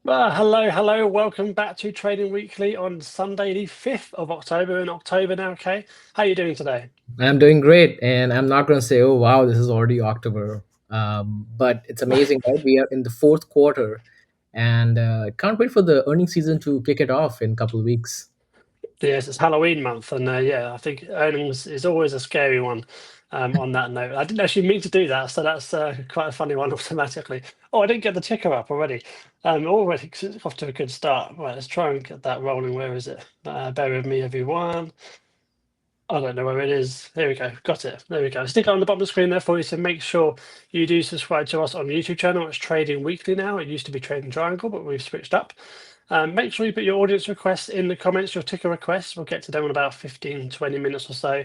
Well, hello. Welcome back to Trading Weekly on Sunday, the 5th of October. In October now, Kay. How are you doing today? I'm doing great, and I'm not going to say, "Oh, wow, this is already October," but it's amazing, right? We are in the fourth quarter, and can't wait for the earnings season to kick it off in a couple of weeks. Yes, it's Halloween month, and yeah, I think earnings is always a scary one. On that note, I didn't actually mean to do that, so that's quite a funny one automatically. Oh, I didn't get the ticker up already. Already it's off to a good start. Right, let's try and get that rolling. Where is it? Bear with me, everyone. I don't know where it is. There we go. Got it. There we go. Stick it on the bottom of the screen there for you. So make sure you do subscribe to us on the YouTube channel. It's Trading Weekly now. It used to be Trading Triangle, but we've switched up. Make sure you put your audience requests in the comments, your ticker requests. We'll get to them in about 15, 20 minutes or so.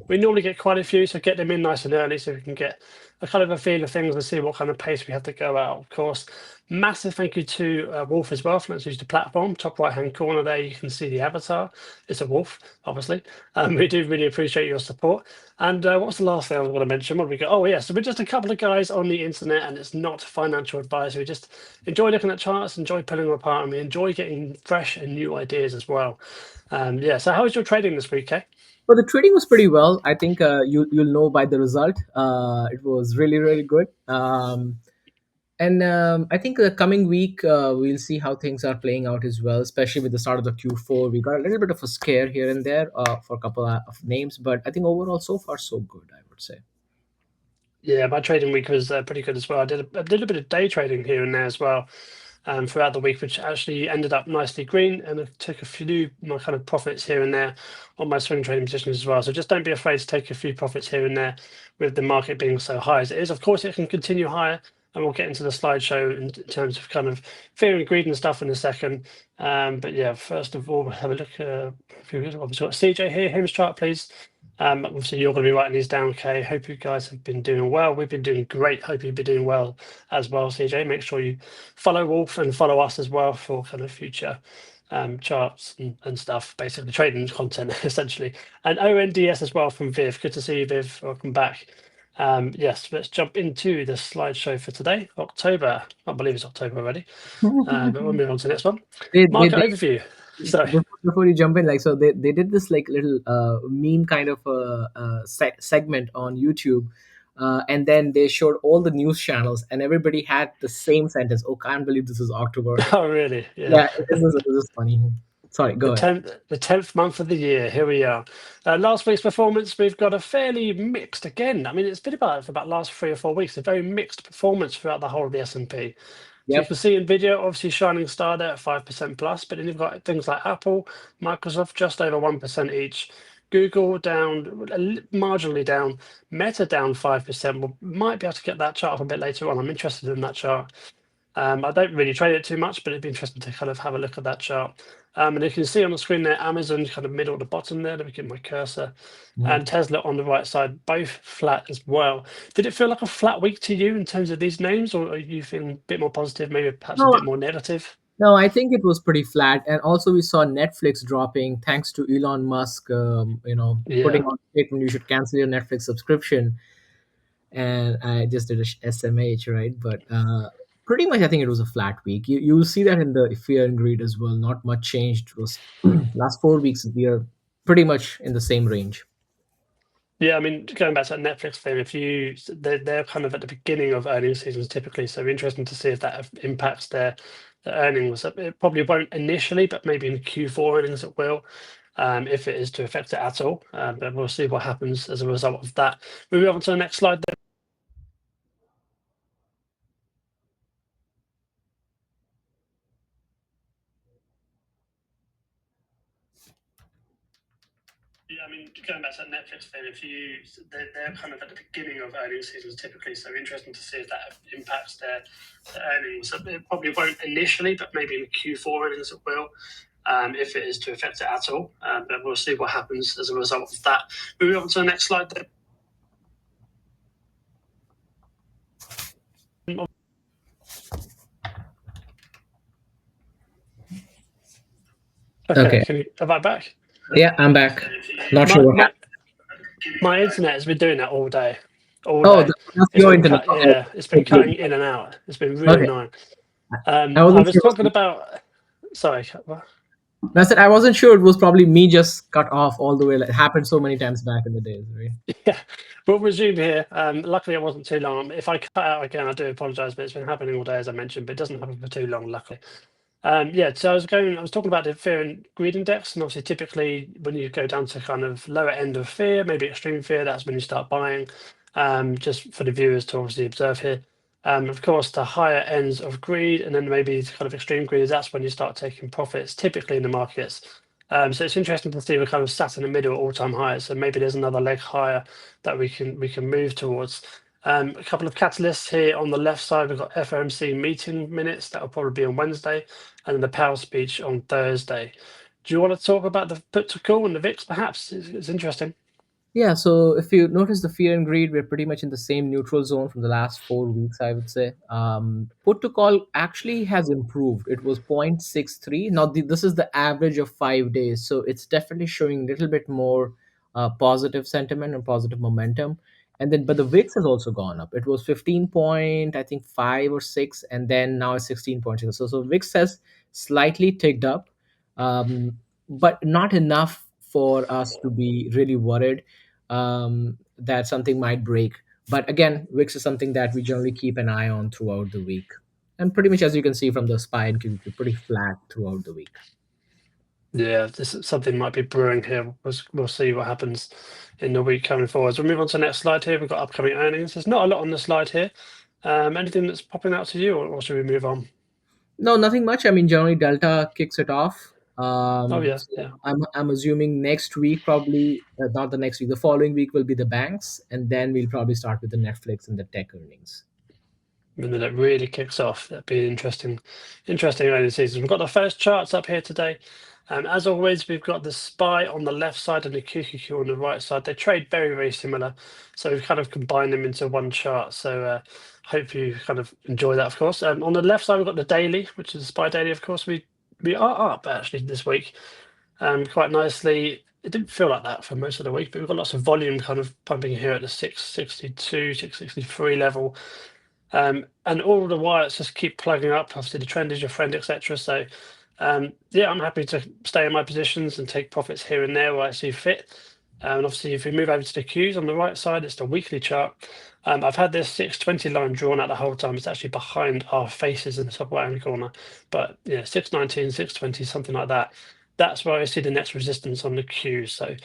We normally get quite a few, so get them in nice and early so we can get a kind of a feel of things and see what kind of pace we have to go out. Of course, massive thank you to Wolf as well for let's use the platform. Top right-hand corner there, you can see the avatar. It's a wolf, obviously. We do really appreciate your support. And what's the last thing I was going to mention? What do we got? Oh, yeah. So we're just a couple of guys on the internet, and it's not financial advice. We just enjoy looking at charts, enjoy pulling them apart, and we enjoy getting fresh and new ideas as well. Yeah. So how was your trading this week, Kay? But the trading was pretty well. I think you'll know by the result. It was really good. And I think the coming week we'll see how things are playing out as well, especially with the start of the Q4. We got a little bit of a scare here and there for a couple of names, but I think overall so far so good, I would say. Yeah, my trading week was pretty good as well. I did a bit of day trading here and there as well throughout the week, which actually ended up nicely green, and I took a few my kind of profits here and there on my swing trading positions as well. So just don't be afraid to take a few profits here and there with the market being so high as it is. Of course, it can continue higher, and we'll get into the slideshow in terms of kind of fear and greed and stuff in a second. But yeah, first of all, we'll have a look. Obviously, got CJ here. His chart, please. Obviously, you're going to be writing these down, Kay. Hope you guys have been doing well. We've been doing great. Hope you've been doing well as well, CJ. Make sure you follow Wolf and follow us as well for kind of future charts and stuff, basically trading content, essentially. And ONDS as well from Viv. Good to see you, Viv. Welcome back. Yes, let's jump into the slideshow for today, October. I can't believe it's October already. But we'll move on to the next one. they, they, Market they overview. Sorry. before you jump in, like, so they did this like little meme kind of segment on YouTube, and then they showed all the news channels, and everybody had the same sentence. Oh, can't believe this is October. Oh, really? Yeah. Yeah, this is funny. Sorry, The go ahead. 10th month of the year. Here we are. Last week's performance, we've got a fairly mixed again. I mean, it's been about for about last 3 or 4 weeks, a very mixed performance throughout the whole of the S&P. So you Yep. can see Nvidia obviously shining star there at 5% plus, but then you've got things like Apple, Microsoft just over 1% each. Google down marginally down, Meta down 5%. We might be able to get that chart up a bit later on. I'm interested in that chart. I don't really trade it too much, but it'd be interesting to kind of have a look at that chart. And you can see on the screen there, Amazon kind of middle to bottom there. Let me get my cursor. Mhm. And Tesla on the right side, both flat as well. Did it feel like a flat week to you in terms of these names, or are you feeling a bit more positive, maybe perhaps a No, bit more negative? no, I think it was pretty flat, and also we saw Netflix dropping thanks to Elon Musk, putting Yeah. on a statement you should cancel your Netflix subscription. And I just did a SMH, right? But pretty much, I think it was a flat week. You will see that in the fear and greed as well. Not much changed. It was last 4 weeks we are pretty much in the same range. Yeah, I mean, going back to that Netflix thing, if you they're kind of at the beginning of earnings seasons typically, so interesting to see if that impacts their earnings. It probably won't initially, but maybe in Q4 earnings it will, if it is to affect it at all. But we'll see what happens as a result of that. Moving on to the next slide. Yeah, I mean, going back to that Netflix thing, if you they're kind of at the beginning of earnings seasons typically, so interesting to see if that impacts their earnings. It probably won't initially, but maybe in Q4 earnings it will, if it is to affect it at all. But we'll see what happens as a result of that. Moving on to the next slide. Okay, Okay. am I back? Yeah, I'm back. Not sure My what my happened. my internet has been doing that all day, all Oh, day. that's It's your been internet. cut. Okay. Yeah, it's been cutting in and out. It's been really Okay. annoying. I I wasn't was sure. talking about. Sorry. I said I wasn't sure. It was probably me just cut off all the way. Like, it happened so many times back in the days, right? Yeah, we'll resume here. Luckily, it wasn't too long. If I cut out again, I do apologise, but it's been happening all day, as I mentioned, but it doesn't happen for too long, luckily. Yeah, so I was talking about the fear and greed index, and obviously, typically, when you go down to kind of lower end of fear, maybe extreme fear, that's when you start buying. Just for the viewers to obviously observe here. Of course, the higher ends of greed, and then maybe kind of extreme greed, that's when you start taking profits, typically in the markets. So it's interesting to see we're kind of sat in the middle at all-time highs. So maybe there's another leg higher that we can move towards. A couple of catalysts here on the left side. We've got FOMC meeting minutes that will probably be on Wednesday, and then the Powell speech on Thursday. Do you want to talk about the put to call and the VIX? Perhaps it's interesting. Yeah, so if you notice the fear and greed, we're pretty much in the same neutral zone from the last 4 weeks, I would say. Put to call actually has improved. It was 0.63. Now, this is the average of 5 days. So it's definitely showing a little bit more positive sentiment and positive momentum. And then, but the VIX has also gone up. It was 15 point, I think 5 or 6, and then now it's 16.6. So VIX has slightly ticked up, um, but not enough for us to be really worried that something might break. But again, VIX is something that we generally keep an eye on throughout the week. And pretty much, as you can see from the SPY and QQQ, pretty flat throughout the week. Yeah, this something might be brewing here. We'll see what happens in the week coming forward. So we'll move on to the next slide here. We've got upcoming earnings. There's not a lot on the slide here. Anything that's popping out to you, or should we move on? No, nothing much. I mean, generally, Delta kicks it off. Oh yeah, So yeah. I'm assuming next week, probably not the next week, the following week will be the banks, and then we'll probably start with the Netflix and the tech earnings. When it really kicks off, that'd be interesting early season. We've got the first charts up here today. As always, we've got the SPY on the left side and the QQQ on the right side. They trade very similar, so we've kind of combined them into one chart. So hope you kind of enjoy that, of course. On the left side, we've got the daily, which is the SPY daily. Of course, we are up actually this week, quite nicely. It didn't feel like that for most of the week, but we've got lots of volume kind of pumping here at the 662, 663 level. And all the wires just keep plugging up. Obviously, the trend is your friend, etc. So, yeah, I'm happy to stay in my positions and take profits here and there where I see fit. And obviously, if we move over to the Qs on the right side, it's the weekly chart. I've had this 620 line drawn out the whole time. It's actually behind our faces in the top right hand corner. But yeah, 619, 620, something like that. That's where I see the next resistance on the Q. So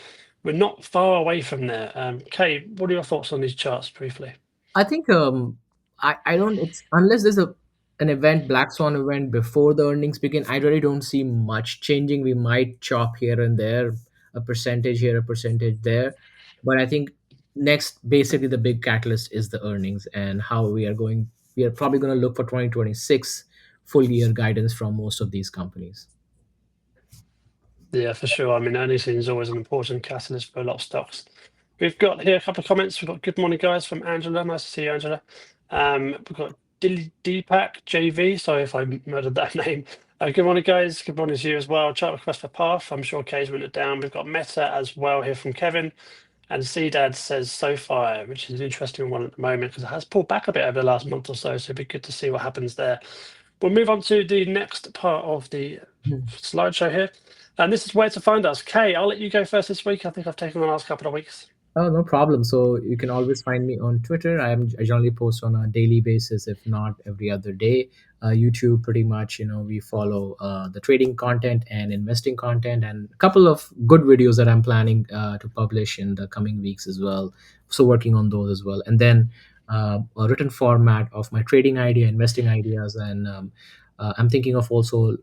we're not far away from there. Kaye, what are your thoughts on these charts briefly? I think I don't it's unless there's an event, black swan event before the earnings begin, I really don't see much changing. We might chop here and there, a percentage here, a percentage there. But I think next basically the big catalyst is the earnings and how we are probably going to look for 2026 full year guidance from most of these companies. Yeah, for sure. I mean, earnings season is always an important catalyst for a lot of stocks. We've got here a couple of comments. We've got good morning, guys, from Angela. Nice to see you, Angela. We've got Deepak JV. Sorry if I murdered that name. Good morning, guys. Good morning to you as well. Chart request for Path. I'm sure Kay's written it down. We've got Meta as well here from Kevin. And CDAD says SOFI, which is an interesting one at the moment because it has pulled back a bit over the last month or so. So it'd be good to see what happens there. We'll move on to the next part of the slideshow here. And this is where to find us. Kaye, I'll let you go first this week. I think I've taken the last couple of weeks. Oh, no problem. So you can always find me on Twitter. I generally post on a daily basis, if not every other day. YouTube, pretty much, we follow the trading content and investing content, and a couple of good videos that I'm planning to publish in the coming weeks as well. So working on those as well, and then a written format of my trading idea, investing ideas, and I'm thinking of also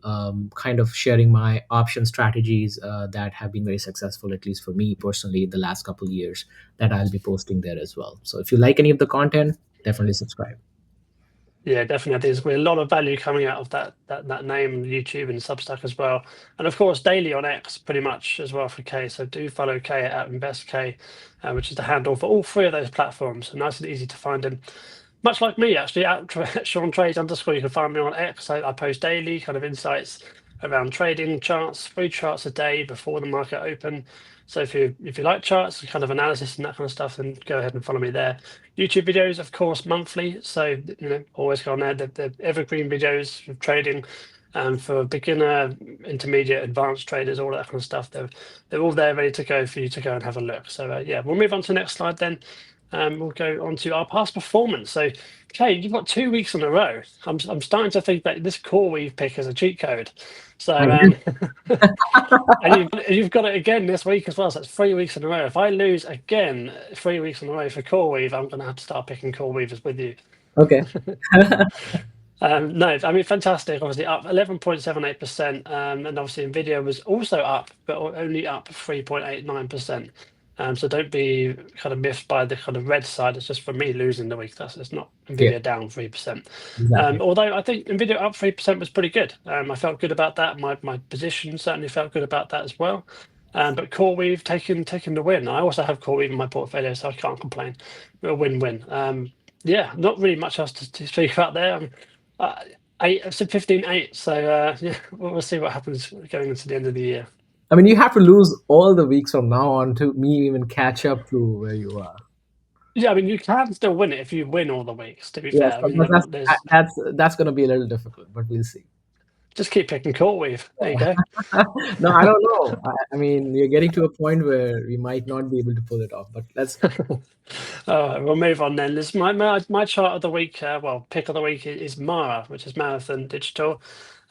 kind of sharing my option strategies that have been very successful, at least for me personally, in the last couple of years, that I'll be posting there as well. So if you like any of the content, definitely subscribe. Yeah, definitely. I think there's going to be a lot of value coming out of that name, YouTube and Substack as well. And of course, daily on X, pretty much as well for Kaye. So do follow Kaye at InvestK, which is the handle for all three of those platforms. So nice and easy to find him. Much like me, actually, at Sean Trades _. You can find me on X. I post daily kind of insights around trading charts, 3 charts a day before the market open. So if you like charts and kind of analysis and that kind of stuff, then go ahead and follow me there. YouTube videos, of course, monthly. So always go on there. The evergreen videos of trading, for beginner, intermediate, advanced traders, all that kind of stuff. They're all there ready to go for you to go and have a look. So yeah, we'll move on to the next slide then. We'll go on to our past performance. So, Kaye, you've got 2 weeks in a row. I'm starting to think that this CRWV pick is a cheat code. So, and you've got it again this week as well. So that's 3 weeks in a row. If I lose again 3 weeks in a row for CRWV, I'm going to have to start picking CRWVs with you. Okay. No, I mean, fantastic. Obviously, up 11.78%. And obviously, Nvidia was also up, but only up 3.89%. So don't be kind of miffed by the kind of red side. It's just for me losing the week. It's not Nvidia down 3%. Exactly. Although I think Nvidia up 3% was pretty good. I felt good about that. My position certainly felt good about that as well. But CRWV taken the win. I also have CRWV in my portfolio, so I can't complain. A win-win. Yeah, not really much else to speak about there. It's a 15-8, so yeah, we'll see what happens going into the end of the year. I mean, you have to lose all the weeks from now on to me even catch up to where you are. Yeah, I mean, you can still win it if you win all the weeks. To be Yes, fair, I but mean, that's going to be a little difficult, but we'll see. just keep picking CRWV. There you go. No, I don't know. I mean, you're getting to a point where we might not be able to pull it off, but let's. All right, we'll move on then. This my chart of the week. Well, pick of the week is MARA, which is Marathon Digital,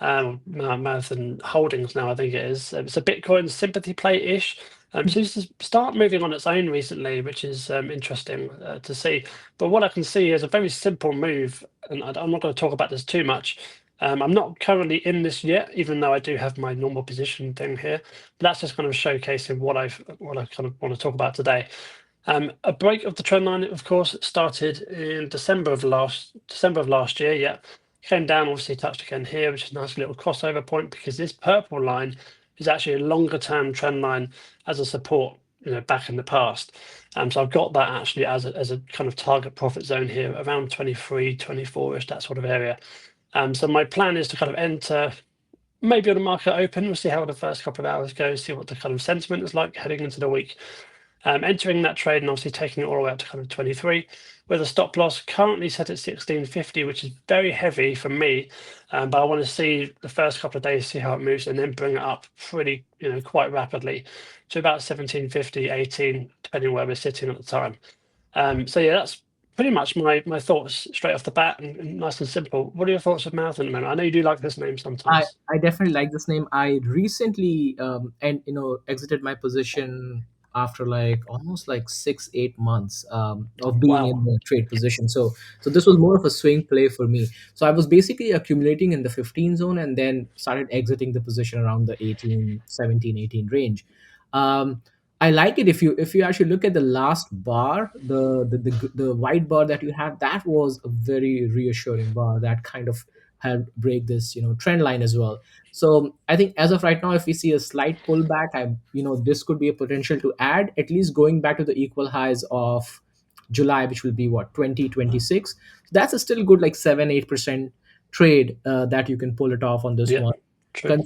Marathon Holdings. Now I think it is. It's a Bitcoin sympathy play-ish. Seems to start moving on its own recently, which is interesting to see. But what I can see is a very simple move, and I'm not going to talk about this too much. I'm not currently in this yet, even though I do have my normal position thing here. But that's just kind of showcasing what I kind of want to talk about today. A break of the trend line, of course, started in December of last year. Yeah, came down, obviously touched again here, which is a nice little crossover point because this purple line is actually a longer term trend line as a support, back in the past. So I've got that actually as a kind of target profit zone here around 23, 24ish, that sort of area. So my plan is to kind of enter maybe on the market open. We'll see how the first couple of hours go, see what the kind of sentiment is like heading into the week. Entering that trade and obviously taking it all the way up to kind of 23, with a stop loss currently set at 1650, which is very heavy for me. But I want to see the first couple of days, see how it moves, and then bring it up pretty, quite rapidly to about 1750, 18, depending where we're sitting at the time. So yeah, that's pretty much my thoughts straight off the bat, and nice and simple. What are your thoughts of Marathon at the moment? I know you do like this name sometimes. I definitely like this name. I recently exited my position after like almost like 6-8 months of being in Wow. the trade position. So this was more of a swing play for me. So I was basically accumulating in the 15 zone and then started exiting the position around the 18, 17, 18 range. Um, I like it if you actually look at the last bar, the white bar that you have, that was a very reassuring bar that kind of helped break this trend line as well. So I think as of right now, if we see a slight pullback, this could be a potential to add, at least going back to the equal highs of July, which will be what, 2026. That's a still good like 7-8% trade that you can pull it off on this Yeah, one, true.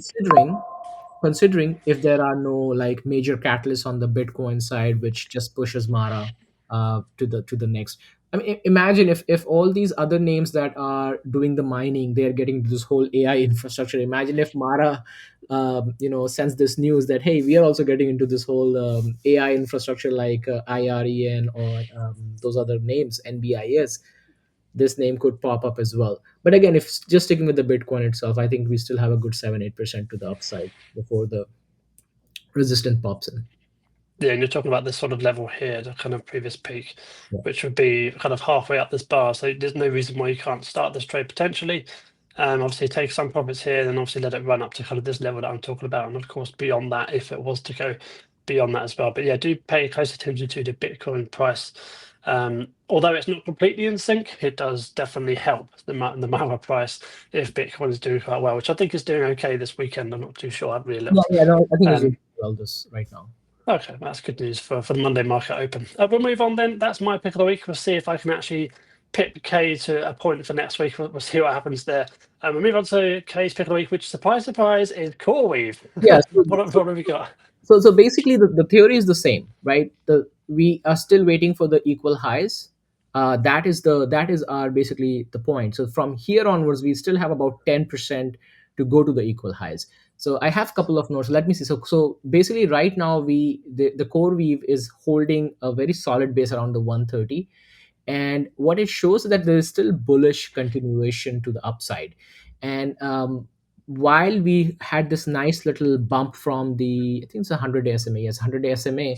considering if there are no like major catalysts on the Bitcoin side, which just pushes Mara to the next. I mean, imagine if all these other names that are doing the mining, they are getting this whole AI infrastructure. Imagine if Mara, sends this news that hey, we are also getting into this whole AI infrastructure like IREN or those other names, NBIS. This name could pop up as well. But again, if just sticking with the Bitcoin itself, I think we still have a good 7-8% to the upside before the resistance pops in. Yeah, and you're talking about this sort of level here, the kind of previous peak, Yeah. which would be kind of halfway up this bar. So there's no reason why you can't start this trade potentially. Obviously take some profits here, then obviously let it run up to kind of this level that I'm talking about, and of course beyond that if it was to go beyond that as well. But yeah, do pay close attention to the Bitcoin price. Although it's not completely in sync, it does definitely help the MARA price if Bitcoin is doing quite well, which I think is doing okay this weekend. I'm not too sure. I haven't really Yeah, looked. yeah, no, I think it's Um, doing well this right now. Okay, that's good news for the Monday market open. We'll move on then. That's my pick of the week. We'll see if I can actually pip Kaye to a point for next week. We'll see what happens there. We'll move on to Kaye's pick of the week, which, surprise, surprise, is CRWV. Yeah. What have we got? So basically the theory is the same, right? We are still waiting for the equal highs. That is our basically the point. So from here onwards, we still have about 10% to go to the equal highs. So I have a couple of notes. Let me see. So basically right now the core weave is holding a very solid base around the 130, and what it shows is that there is still bullish continuation to the upside. And while we had this nice little bump from the, I think it's a 100-day SMA, yes, 100-day SMA,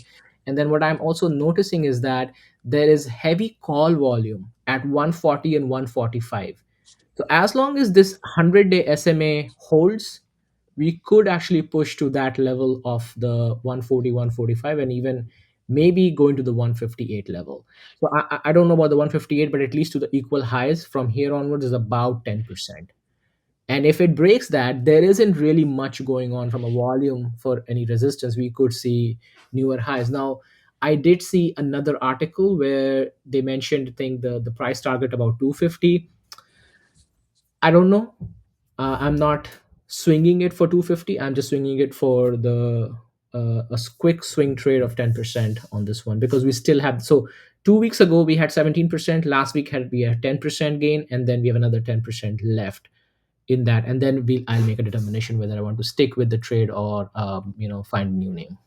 and then what I'm also noticing is that there is heavy call volume at 140 and 145. So as long as this 100-day SMA holds, we could actually push to that level of the 140, 145, and even maybe going to the 158 level. So I don't know about the 158, but at least to the equal highs from here onwards is about 10%. And if it breaks that, there isn't really much going on from a volume for any resistance. We could see newer highs. Now, I did see another article where they mentioned, I think, the price target about 250. I don't know. I'm not swinging it for 250. I'm just swinging it for the quick swing trade of 10% on this one, because we still have. So 2 weeks ago we had 17%. Last week we had 10% gain, and then we have another 10% left in that, and then I'll make a determination whether I want to stick with the trade or find a new name.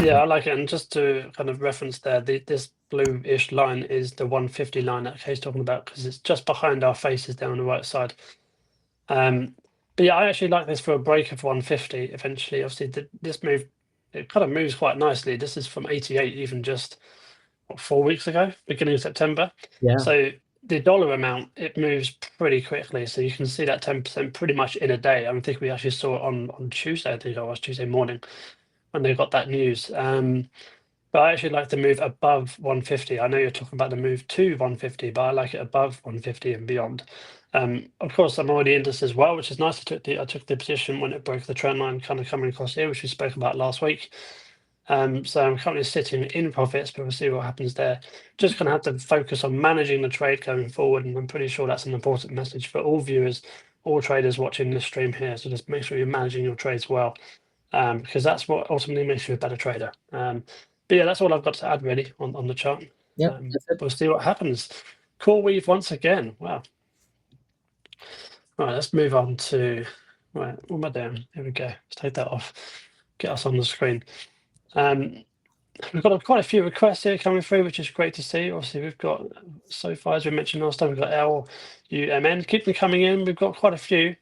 Yeah, I like it. And just to kind of reference there, this blue-ish line is the 150 line that Kaye's talking about, because it's just behind our faces down on the right side. But yeah, I actually like this for a break of 150 eventually. Obviously, this move, it kind of moves quite nicely. This is from 88, even just 4 weeks ago, beginning of September. Yeah. So the dollar amount, it moves pretty quickly. So you can see that 10% pretty much in a day. I think we actually saw it on Tuesday. I think it was Tuesday morning when they got that news. But I actually like the move above 150. I know you're talking about the move to 150, but I like it above 150 and beyond. Of course, I'm already in this as well, which is nice. I took the position when it broke the trend line, kind of coming across here, which we spoke about last week. So I'm currently sitting in profits, but we'll see what happens there. Just going to have to focus on managing the trade going forward, and I'm pretty sure that's an important message for all viewers, all traders watching this stream here. So just make sure you're managing your trades well, because that's what ultimately makes you a better trader. But yeah, that's all I've got to add really on the chart. Yeah, that's it. We'll see what happens. CRWV once again. Wow. Right, let's move on to, right, what am I doing? Here we go. Let's take that off. Get us on the screen. We've got quite a few requests here coming through, which is great to see. Obviously, we've got SOFI, as we mentioned last time, we've got LUMN. Keep them coming in. We've got quite a few,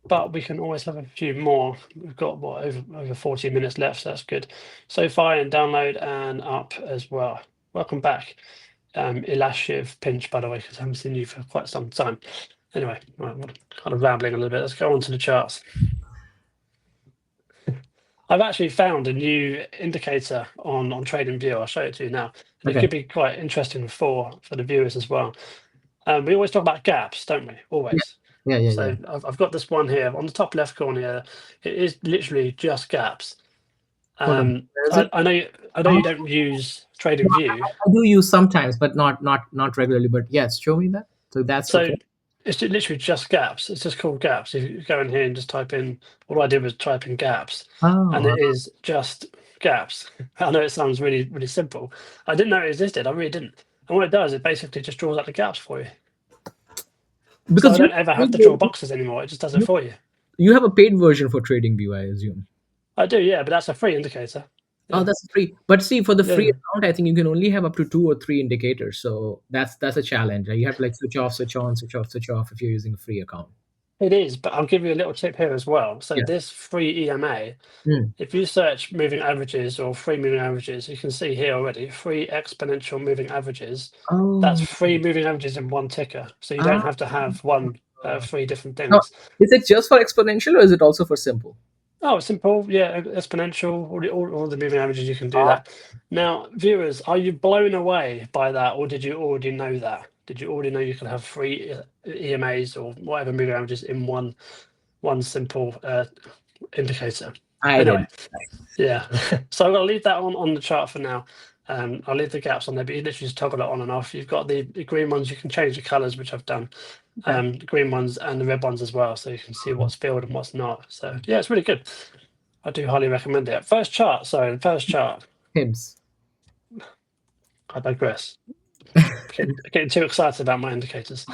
but we can always have a few more. We've got over 40 minutes left, so that's good. SOFI and download and up as well. Welcome back, Ilashiv Pinch, by the way, because I haven't seen you for quite some time. Anyway, right, I'm kind of rambling a little bit. Let's go on to the charts. I've actually found a new indicator on TradingView. I'll show it to you now. And Okay. it could be quite interesting for the viewers as well. We always talk about gaps, don't we? Always. Yeah. So I've got this one here on the top left corner here. It is literally just gaps. Hold on. Where is it? I know you don't use TradingView. I do use sometimes, but not regularly. But yes, show me that. So that's So okay. it's literally just gaps. It's just called gaps. If you go in here and just type in, all I did was type in gaps, and Oh, it is just gaps. I know it sounds really, really simple. I didn't know it existed. I really didn't. And what it does, it basically just draws out the gaps for you. So because I don't ever have to draw boxes anymore. It just does it for you. you have a paid version for TradingView, I assume. I do, yeah, but that's a free indicator. Oh, Yeah. that's free. But see, for the free Yeah. account, I think you can only have up to 2 or 3 indicators. So that's a challenge. You have to like switch off, switch on, switch off, switch off if you're using a free account. It is, but I'll give you a little tip here as well. So Yeah. this free EMA, Mm. if you search moving averages or free moving averages, you can see here already, free exponential moving averages. That's Oh. free moving averages in one ticker. So you Ah. don't have to have three different Now, things. is it just for exponential or is it also for simple? Oh, simple. Yeah, exponential, all the moving averages, you can do that. Now, viewers, are you blown away by that, or did you already know that? Did you already know you could have free EMAs or whatever moving averages in one simple indicator? I Anyway, did. yeah. So I'm going to leave that on the chart for now. I'll leave the gaps on there, but you literally just toggle it on and off. You've got the green ones, you can change the colors, which I've done. Okay. The green ones and the red ones as well, so you can see what's filled and what's not. So yeah, it's really good. I do highly recommend it. First chart, sorry, the first chart. Hims. I digress. Getting too excited about my indicators.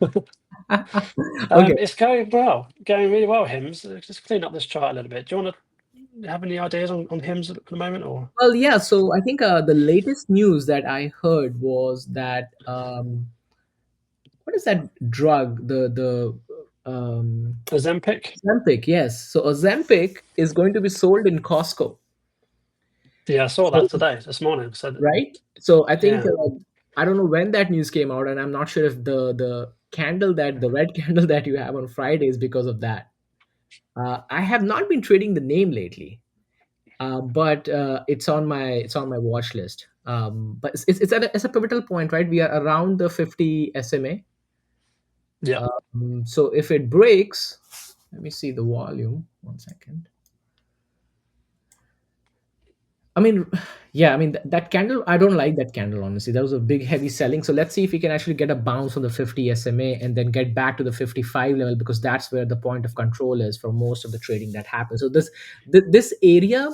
Okay. It's going well, going really well. Hims. Just clean up this chart a little bit. Do you want to have any ideas on Hims at the moment, or Well, yeah. So I think the latest news that I heard was that what is that drug? The Ozempic? Ozempic. Yes. So Ozempic is going to be sold in Costco. Yeah, I saw So that today, this morning. So right. So I think yeah, I don't know when that news came out, and I'm not sure if the red candle that you have on Friday is because of that. I have not been trading the name lately, but it's on my watch list. But it's a pivotal point, right? We are around the 50 SMA. yeah, So if it breaks, let me see the volume. 1 second. I mean, yeah, I mean that candle. I don't like that candle honestly. That was a big heavy selling. So let's see if we can actually get a bounce on the 50 SMA and then get back to the 55 level, because that's where the point of control is for most of the trading that happens. So this area,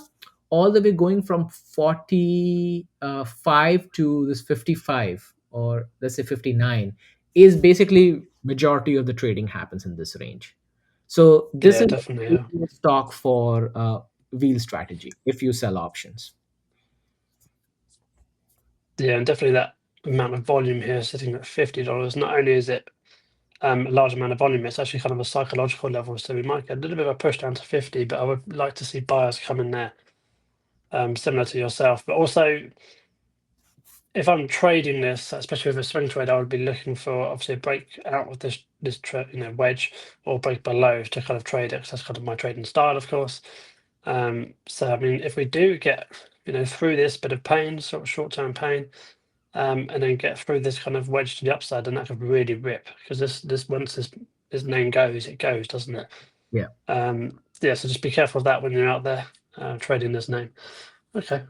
all the way going from 45 to this 55, or let's say 59, is basically majority of the trading happens in this range. So this yeah, is definitely. a Yeah, stock for wheel strategy if you sell options. yeah, and definitely that amount of volume here, sitting at $50. Not only is it a large amount of volume, it's actually kind of a psychological level. So we might get a little bit of a push down to 50, but I would like to see buyers come in there, similar to yourself. But also, if I'm trading this, especially with a swing trade, I would be looking for obviously a break out of this wedge, or break below to kind of trade it, because that's kind of my trading style, of course. So I mean, if we do get through this bit of pain, sort of short-term pain, and then get through this kind of wedge to the upside, then that could really rip, because this once this name goes, it goes, doesn't it? Yeah. Yeah, so just be careful of that when you're out there trading this name. Okay,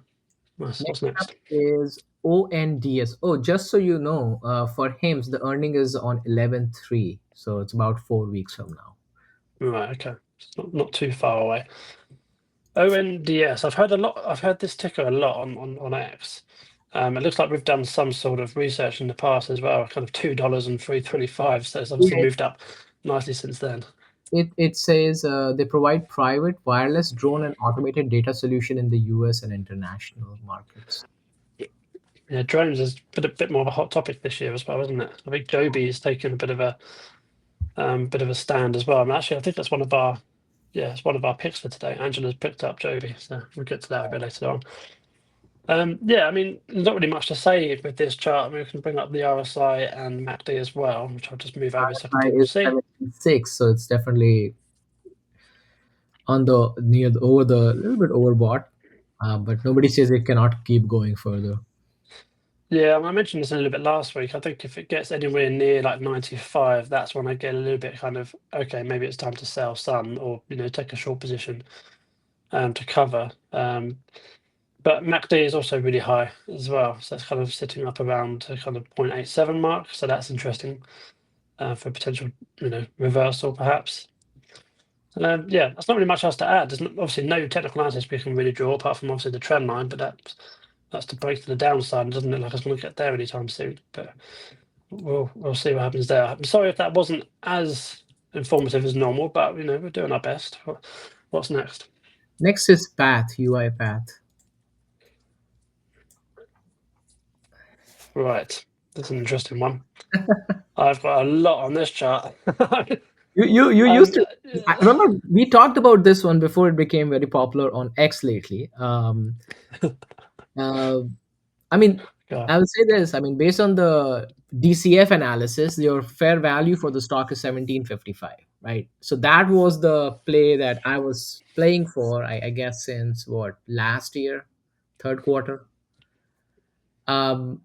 nice. Next What's up next? is ONDS. Oh, just so you know, for HIMS, the earning is on 11/3, so it's about 4 weeks from now. Right, okay. It's not too far away. ONDS. I've heard a lot. I've heard this ticker a lot on X. It looks like we've done some sort of research in the past as well, kind of $2 and 3.25. So it's obviously Yeah, moved up nicely since then. it says they provide private wireless drone and automated data solution in the US and international markets. Yeah, drones has been a bit more of a hot topic this year as well, isn't it? I think JOBY has taken a bit of a stand as well. And actually, I think that's it's one of our picks for today. Angela's picked up JOBY, so we'll get to that a bit later on. Yeah, I mean, there's not really much to say with this chart. I mean, we can bring up the RSI and MACD as well, which I'll just move over so RSI people can is see. 76, so it's definitely on the near the, over the little bit overbought, but nobody says it cannot keep going further. Yeah, I mentioned this a little bit last week. I think if it gets anywhere near like 95, that's when I get a little bit kind of, okay, maybe it's time to sell some, or take a short position to cover. But MACD is also really high as well, so it's kind of sitting up around the kind of 0.87 mark. So that's interesting for potential, reversal perhaps. Yeah, that's not really much else to add. Obviously no technical analysis we can really draw, apart from obviously the trend line, but that's the break to the downside. And doesn't look like it's going to get there anytime soon. But we'll see what happens there. I'm sorry if that wasn't as informative as normal, but we're doing our best. What's next? Next is path, UI path. Right, that's an interesting one. I've got a lot on this chart. You used um, to. I remember we talked about this one before it became very popular on X lately. Uh, I mean, God, I would say this. I mean, based on the DCF analysis, your fair value for the stock is 1755, right? So that was the play that I was playing for, I guess, since what, last year, third quarter. Um,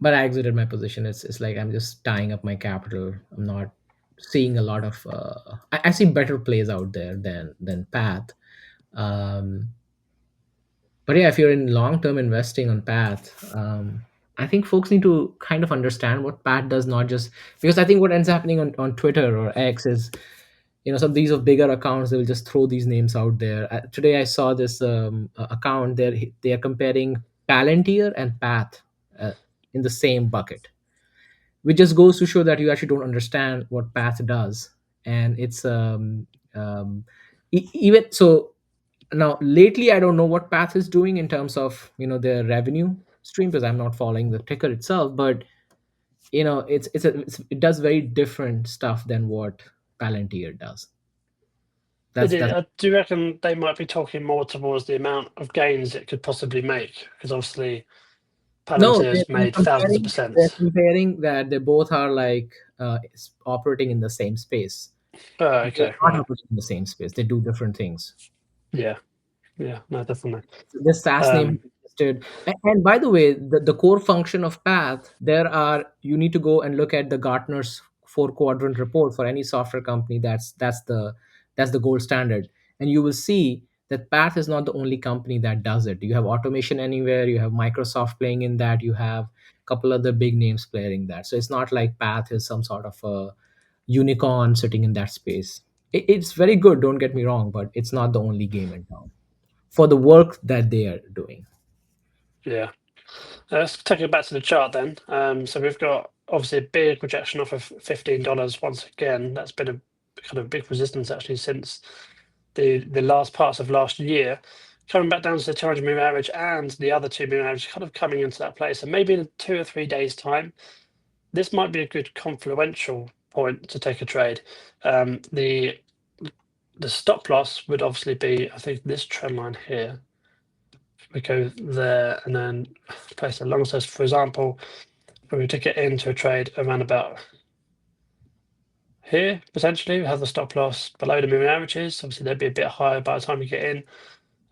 but I exited my position. It's like I'm just tying up my capital. I'm not seeing a lot of. I see better plays out there than Path. Um, But yeah, if you're in long-term investing on Path, I think folks need to kind of understand what Path does, not just because I think what ends up happening on Twitter or X is, some of these of bigger accounts, they'll just throw these names out there. Today I saw this account there. They are comparing Palantir and Path uh, in the same bucket, which just goes to show that you actually don't understand what Path does. And it's even so. Now lately I don't know what Path is doing in terms of their revenue stream, because I'm not following the ticker itself. But it does very different stuff than what Palantir does. That's I do reckon they might be talking more towards the amount of gains it could possibly make, because obviously No, Palantir's made thousands of they're percent. comparing that they both are like operating in the same space. Oh, They're okay, not right. operating in the same space. They do different things. Yeah, yeah, no, definitely. The SaaS name Um, is listed. And by the way, the core function of Path, you need to go and look at the Gartner's four quadrant report for any software company. That's the gold standard. And you will see that Path is not the only company that does it. You have Automation Anywhere, you have Microsoft playing in that, you have a couple other big names playing that. So it's not like Path is some sort of a unicorn sitting in that space. It's very good, don't get me wrong, but it's not the only game in town for the work that they are doing. yeah. Let's take it back to the chart then. So we've got obviously a big rejection off of $15 once again. That's been a kind of big resistance actually since the last parts of last year. Coming back down to the 200 moving average and the other two moving averages kind of coming into that place. And maybe in 2 or 3 days' time, this might be a good confluential point to take a trade. The stop loss would obviously be, I think, this trend line here. We go there and then place a long. So, for example, if we took it into a trade around about here, potentially, we have the stop loss below the moving averages. Obviously, they'd be a bit higher by the time we get in.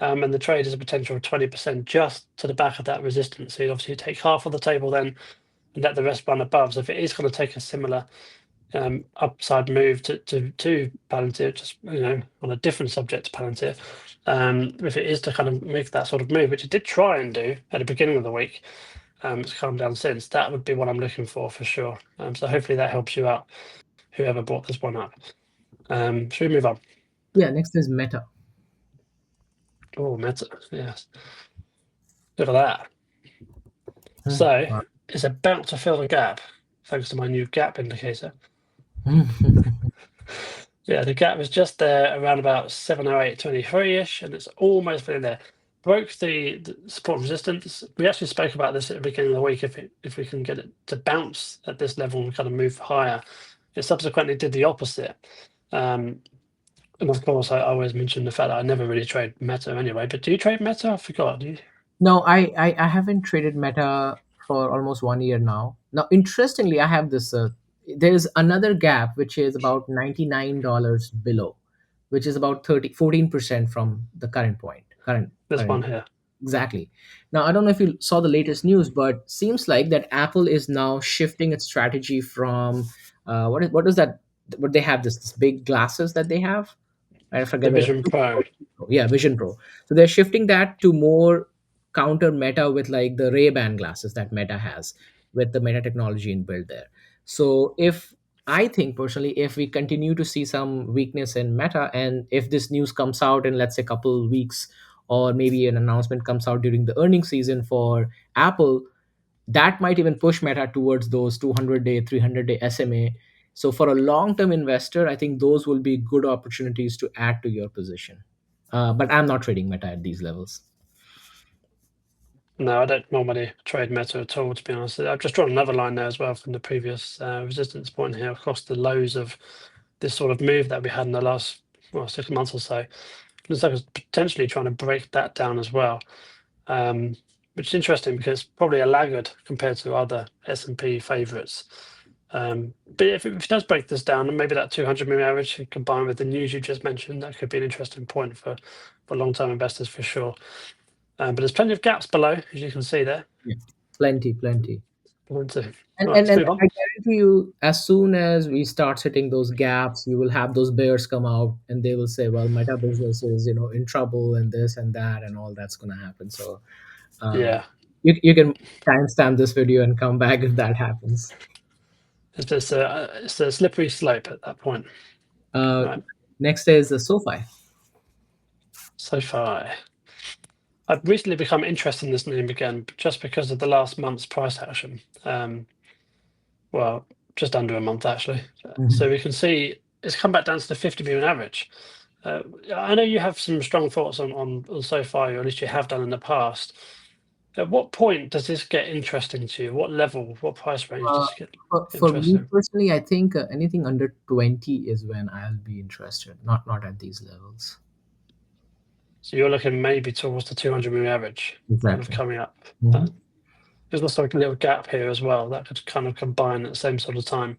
And the trade is a potential of 20% just to the back of that resistance. So, you obviously take half of the table then and let the rest run above. So, if it is going to take a similar upside move to Palantir, just on a different subject to Palantir. If it is to kind of make that sort of move, which it did try and do at the beginning of the week, it's calmed down since. That would be what I'm looking for sure. So hopefully that helps you out, whoever brought this one up. Should we move on? Yeah, next is Meta. Oh, Meta, yes. Look at that. Hmm. So it's about to fill the gap, thanks to my new gap indicator. Yeah, the gap was just there around about 708.23-ish, and it's almost been in there. Broke the support and resistance. We actually spoke about this at the beginning of the week. If we can get it to bounce at this level and kind of move higher, it subsequently did the opposite. And of course, I always mention the fact that I never really trade Meta anyway. But do you trade Meta? I forgot. Do you? No, I haven't traded Meta for almost 1 year now. Now, interestingly, I have this. There's another gap which is about $99 below, which is about 14% from the current point. This one Current here. Exactly. Now, I don't know if you saw the latest news, but seems like that Apple is now shifting its strategy from what is that? What they have this big glasses that they have. I The forget the Vision Pro. yeah, Vision Pro. So they're shifting that to more counter Meta with like the Ray-Ban glasses that Meta has with the Meta technology inbuilt there. So if I think personally, if we continue to see some weakness in Meta, and if this news comes out in let's say a couple weeks, or maybe an announcement comes out during the earnings season for Apple, that might even push Meta towards those 200-day, 300-day SMA. So for a long-term investor, I think those will be good opportunities to add to your position. But I'm not trading Meta at these levels. No, I don't normally trade Meta at all, to be honest. I've just drawn another line there as well from the previous resistance point here across the lows of this sort of move that we had in the last 6 months or so. Looks like it's potentially trying to break that down as well, which is interesting because probably a laggard compared to other S&P favourites. But if it does break this down, and maybe that 200 moving average combined with the news you just mentioned, that could be an interesting point for long-term investors for sure. But there's plenty of gaps below, as you can see there. Yeah, plenty, plenty. One, two. And, Right, and let's and move on. I guarantee you, as soon as we start hitting those gaps, you will have those bears come out and they will say, "Well, Meta business is in trouble and this and that and all that's going to happen." So uh, Yeah, you can timestamp this video and come back if that happens. it's a slippery slope at that point. Uh, Right, Next is the SoFi. SoFi. I've recently become interested in this name again just because of the last month's price action. Well, just under a month actually. So Mhm. we can see it's come back down to the 50 moving average. I know you have some strong thoughts on SoFi, or at least you have done in the past. At what point does this get interesting to you? What level, what price range Uh, does it get for me interesting? personally, I think anything under 20 is when I'll be interested. Not at these levels. So you're looking maybe towards the 200 moving average, kind of Exactly. coming up. Hmm. There's also a little gap here as well that could kind of combine at the same sort of time.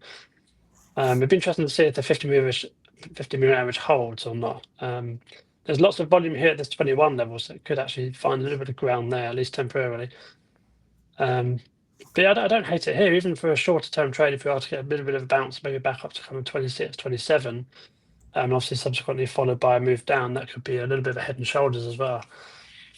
It'd be interesting to see if the 50 moving average holds or not. There's lots of volume here at this 21 level, so it could actually find a little bit of ground there, at least temporarily. But yeah, I don't hate it here, even for a shorter term trade. If we are to get a little bit of a bounce, maybe back up to kind of 26, 27, obviously subsequently followed by a move down, that could be a little bit of a head and shoulders as well.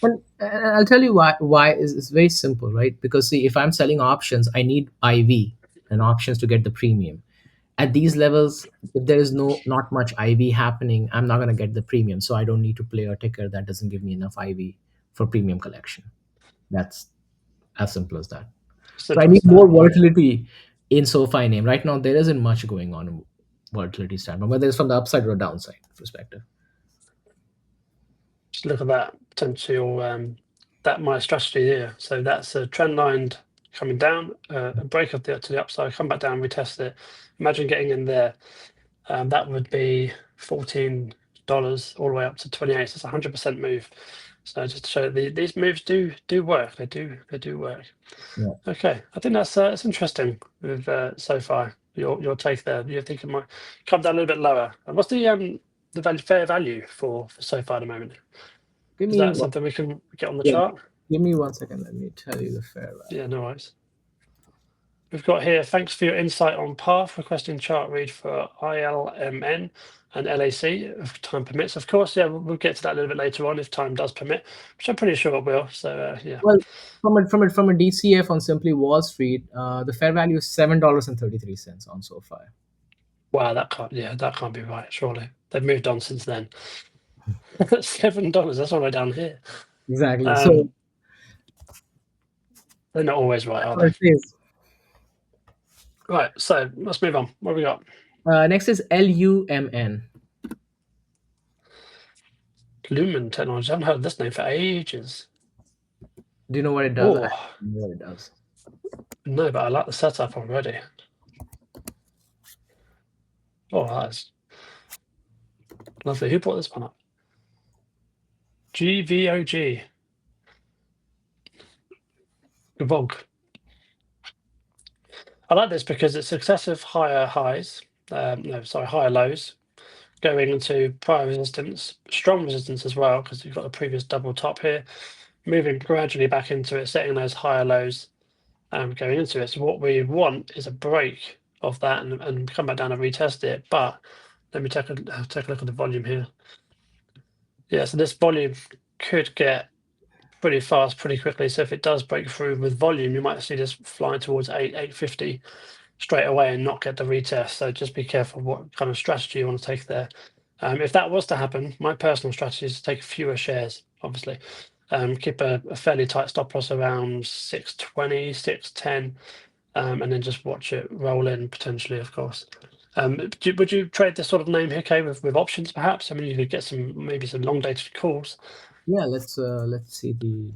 And I'll tell you why is it's very simple, right? Because see, if I'm selling options, I need IV and options to get the premium. At these levels, if there is not much IV happening, I'm not gonna get the premium. So I don't need to play a ticker that doesn't give me enough IV for premium collection. That's as simple as that. So I Simple need as more that. volatility in SoFi name. Right now, there isn't much going on in volatility standpoint, whether it's from the upside or downside perspective. Just look at that potential, that my strategy here. So that's a trend line coming down, a break of the to the upside, come back down, retest it. Imagine getting in there. That would be $14 all the way up to 28. So it's a 100% move. So just to show these moves do work. They do work. Yeah. Okay, I think that's interesting with SoFi. Your take there. You think it might come down a little bit lower. And what's the fair value for SoFi at the moment? Give Is me that one, something we can get on the yeah, chart? give me 1 second. Let me tell you the fair value. Yeah, no worries. We've got here, thanks for your insight on path, requesting chart read for ILMN and LAC if time permits. Of course, yeah, we'll get to that a little bit later on if time does permit, which I'm pretty sure it will. So yeah, Well, from a DCF on Simply Wall Street, the fair value is $7.33 on SoFi. wow, that can't be right. Surely they've moved on since then. $7, that's all the way down here. Exactly. So Um, they're not always right, that's are what they? it says. Right, so let's move on. What have we got? Next is LUMN. Lumen Technology. I haven't heard this name for ages. Do you know what it does? I Oh, don't know what it does. no, but I like the setup already. Oh, that's lovely. Who brought this one up? GVOG. Gvog. I like this because it's successive higher highs, no, sorry, higher lows, going into prior resistance, strong resistance as well, because you've got the previous double top here, moving gradually back into it, setting those higher lows, going into it. So what we want is a break of that and come back down and retest it. But let me take a look at the volume here. Yeah, so this volume could get pretty fast, pretty quickly. So if it does break through with volume, you might see this flying towards 850 straight away and not get the retest. So just be careful what kind of strategy you want to take there. If that was to happen, my personal strategy is to take fewer shares, obviously. Keep a fairly tight stop loss around 620, 610, and then just watch it roll in potentially, of course. Would you trade this sort of name here, Kay, with options perhaps? I mean, you could get maybe some long dated calls, Yeah, let's see the.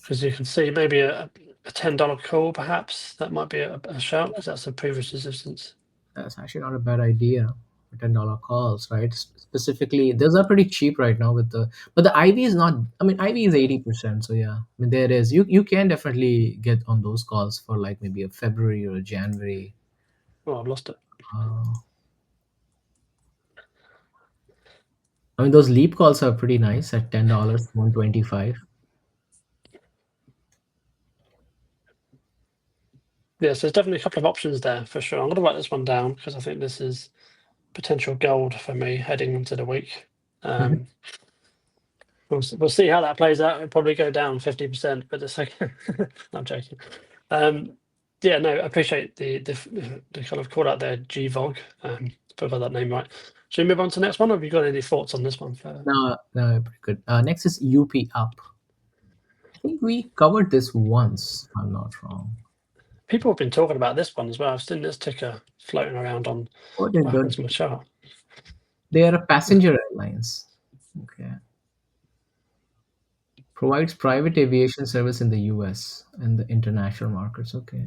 because you can see maybe a $10 call perhaps. That might be a shout, because that's a previous resistance. That's actually not a bad idea. $10 calls, right? Specifically, those are pretty cheap right now with but the IV is not. I mean, IV is 80%. So yeah, I mean there is. You can definitely get on those calls for like maybe a February or a January. Oh, I've lost it. Uh, I mean those leap calls are pretty nice at $10, 125. Yeah, so there's definitely a couple of options there for sure. I'm going to write this one down because I think this is potential gold for me heading into the week. Mhm. We'll see how that plays out. It'll probably go down 50%, but it's like, no, I'm joking. Yeah, no, I appreciate the kind of call out there, GVOG. If I got that name right. Should we move on to the next one, or have you got any thoughts on this one? No, no, pretty good. Next is UP Up. I think we covered this once, if I'm not wrong. People have been talking about this one as well. I've seen this ticker floating around on Oh, what happens in the chart. they are a passenger airlines. Okay. Provides private aviation service in the US and the international markets. Okay.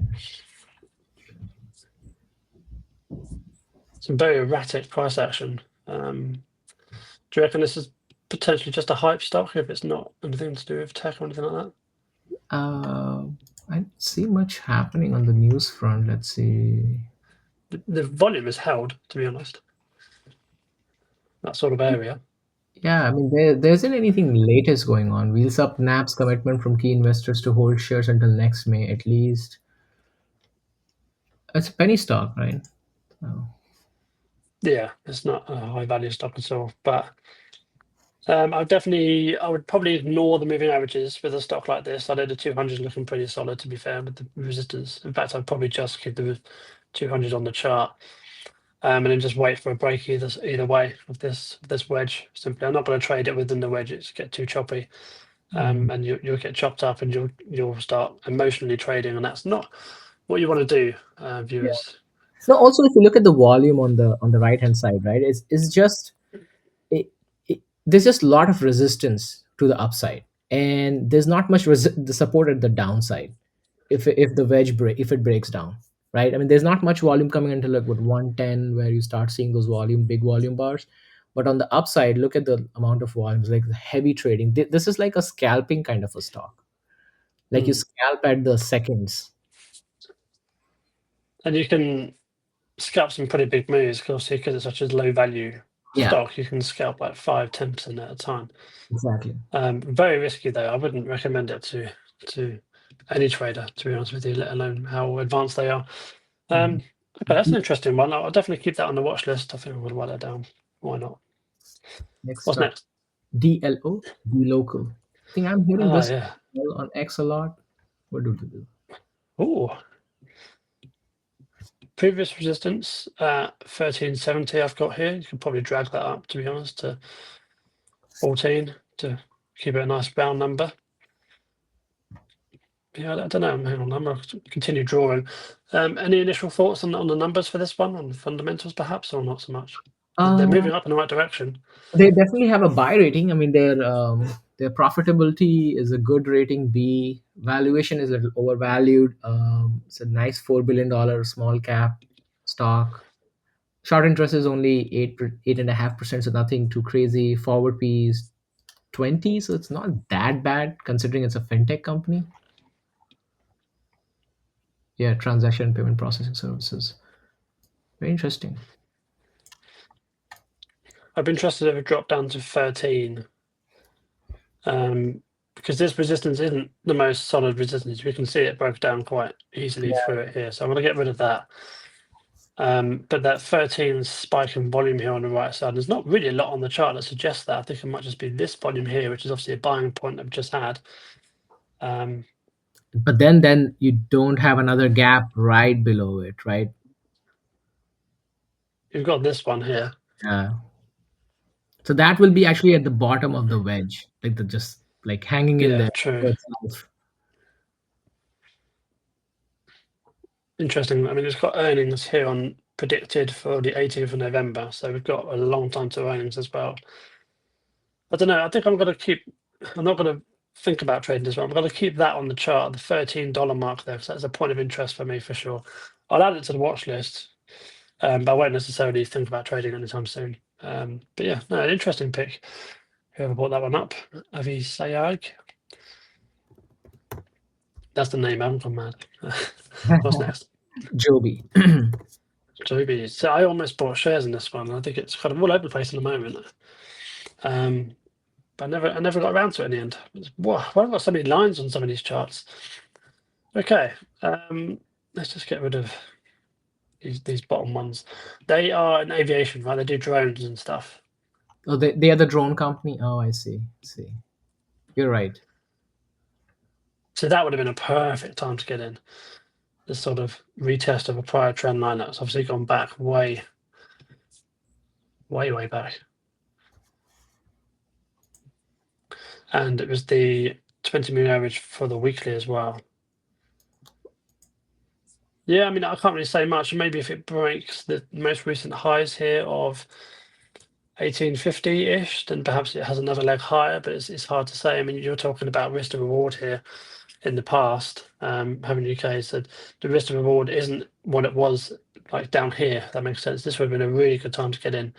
Some very erratic price action. Do you reckon this is potentially just a hype stock if it's not anything to do with tech or anything like that? I don't see much happening on the news front. Let's see. The volume is held, to be honest. That sort of area. Yeah, I mean, there isn't anything latest going on. Wheels Up NAP's commitment from key investors to hold shares until next May at least. It's a penny stock, right? Oh. Yeah, it's not a high value stock at all. But I would probably ignore the moving averages with a stock like this. I know the 200 is looking pretty solid, to be fair, with the resistance. In fact, I'd probably just keep the 200 on the chart, and then just wait for a break either way of this wedge. Simply, I'm not going to trade it within the wedge; it's get too choppy, and you'll get chopped up, and you'll start emotionally trading, and that's not what you want to do, Yeah. viewers. So also, if you look at the volume on the right hand side, right, it's just there's just a lot of resistance to the upside, and there's not much the support at the downside. If the wedge break if it breaks down, right? I mean, there's not much volume coming until like what 110, where you start seeing those big volume bars. But on the upside, look at the amount of volumes, like the heavy trading. This is like a scalping kind of a stock. Like you Hmm. scalp at the seconds. And you can scalp some pretty big moves, because it's such a low value Yeah, stock. You can scalp like 5-10% at a time. exactly. Very risky though. I wouldn't recommend it to any trader, to be honest with you, let alone how advanced they are. Mhm. Okay, that's an interesting one. I'll definitely keep that on the watch list. I think I'm going to write that down. Why not? Next What's up, next? DLO, D local. I think I'm hearing Ah, this yeah. on X a lot. What do they do? Oh, previous resistance 1370. I've got here. You can probably drag that up, to be honest, to 14 to keep it a nice round number. Yeah, I don't know. Hang on, I'm going to continue drawing. Any initial thoughts on the numbers for this one, on the fundamentals perhaps, or not so much? They're Uh, moving up in the right direction. they definitely have a buy rating. I mean, their profitability is a good rating. B valuation is a little overvalued. It's a nice $4 billion small cap stock. Short interest is only 8.5%, so nothing too crazy. Forward P is 20, so it's not that bad considering it's a fintech company. Yeah, transaction payment processing services. Very interesting. I'd be interested if it dropped down to 13, because this resistance isn't the most solid resistance. We can see it broke down quite easily through it here, so I'm going to get rid of that. But that 13 spike in volume here on the right side, there's not really a lot on the chart that suggests that. I think it might just be this volume here, which is obviously a buying point that we've just had. But then you don't have another gap right below it, right? You've got this one here. Yeah. So that will be actually at the bottom of the wedge, like the just like hanging in Yeah, there true. for itself. Interesting. I mean, it's got earnings here on predicted for the 18th of November, so we've got a long time to earnings as well. I don't know. I think I'm going to keep. I'm not going to think about trading as well. I'm going to keep that on the chart, the $13 mark there, because that's a point of interest for me for sure. I'll add it to the watch list, but I won't necessarily think about trading anytime soon. But yeah, no, an interesting pick. Whoever brought that one up, Avi Sayag. That's the name. I haven't gone mad. What's next? Joby. JOBY. So I almost bought shares in this one. I think it's kind of all over the place at the moment. But I never got around to it in the end. Why have I got so many lines on some of these charts? Okay. let's just get rid of these bottom ones. They are in aviation, right? They do drones and stuff. Oh, they are the drone company. Oh, I see. See, you're right. So that would have been a perfect time to get in. This sort of retest of a prior trend line that's obviously gone back way back. And it was the 20 moving average for the weekly as well. Yeah, I mean, I can't really say much. Maybe if it breaks the most recent highs here of 1850-ish, then perhaps it has another leg higher, but it's hard to say. I mean, you're talking about risk to reward here in the past, having UK said the risk to reward isn't what it was like down here. If that makes sense. This would have been a really good time to get in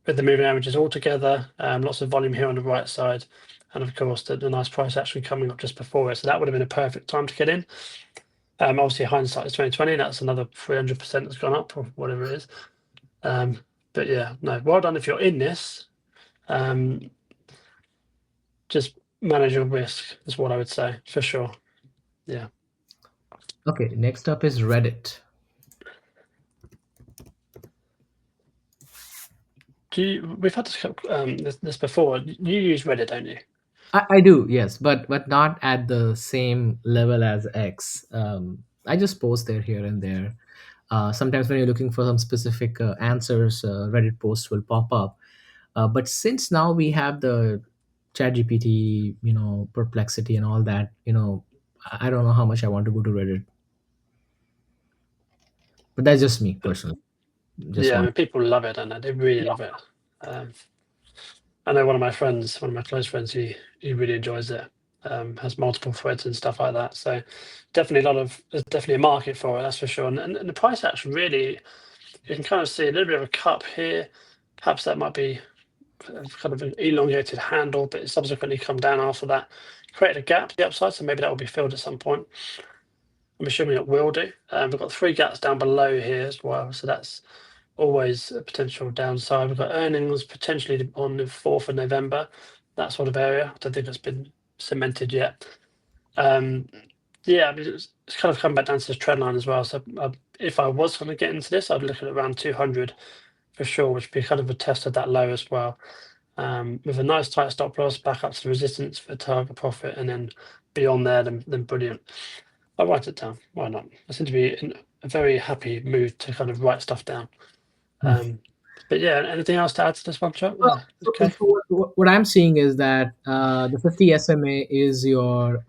with the moving averages all together. Lots of volume here on the right side, and of course the nice price action coming up just before it. So that would have been a perfect time to get in. Obviously, hindsight is 2020. That's another 300% that's gone up, or whatever it is. But yeah, no, well done if you're in this. Just manage your risk is what I would say for sure. Yeah. Okay, next up is Reddit. We've had this before. You use Reddit, don't you? I do, yes, but not at the same level as X. I just post there here and there. Sometimes when you're looking for some specific answers, Reddit posts will pop up. But since now we have the ChatGPT, Perplexity and all that, I don't know how much I want to go to Reddit. But that's just me personally. Just Yeah, I want. mean, people love it, and they really love it. I know one of my close friends, he really enjoys it. Has multiple threads and stuff like that. So definitely there's definitely a market for it, that's for sure. And the price action really, you can kind of see a little bit of a cup here. Perhaps that might be kind of an elongated handle, but it's subsequently come down after that, created a gap to the upside. So maybe that will be filled at some point. I'm assuming it will do. We've got 3 gaps down below here as well. So that's always a potential downside. We've got earnings potentially on the 4th of November, that sort of area. I don't think it's been cemented yet. Yeah, I mean, it's kind of come back down to this trend line as well. So if I was going to get into this, I'd look at around 200 for sure, which would be kind of a test of that low as well. With a nice tight stop loss back up to the resistance for target profit, and then beyond there, then brilliant. I'll write it down. Why not? I seem to be in a very happy mood to kind of write stuff down. But yeah, anything else to add to this one, Chuck? Okay. So what I'm seeing is that the 50 SMA is your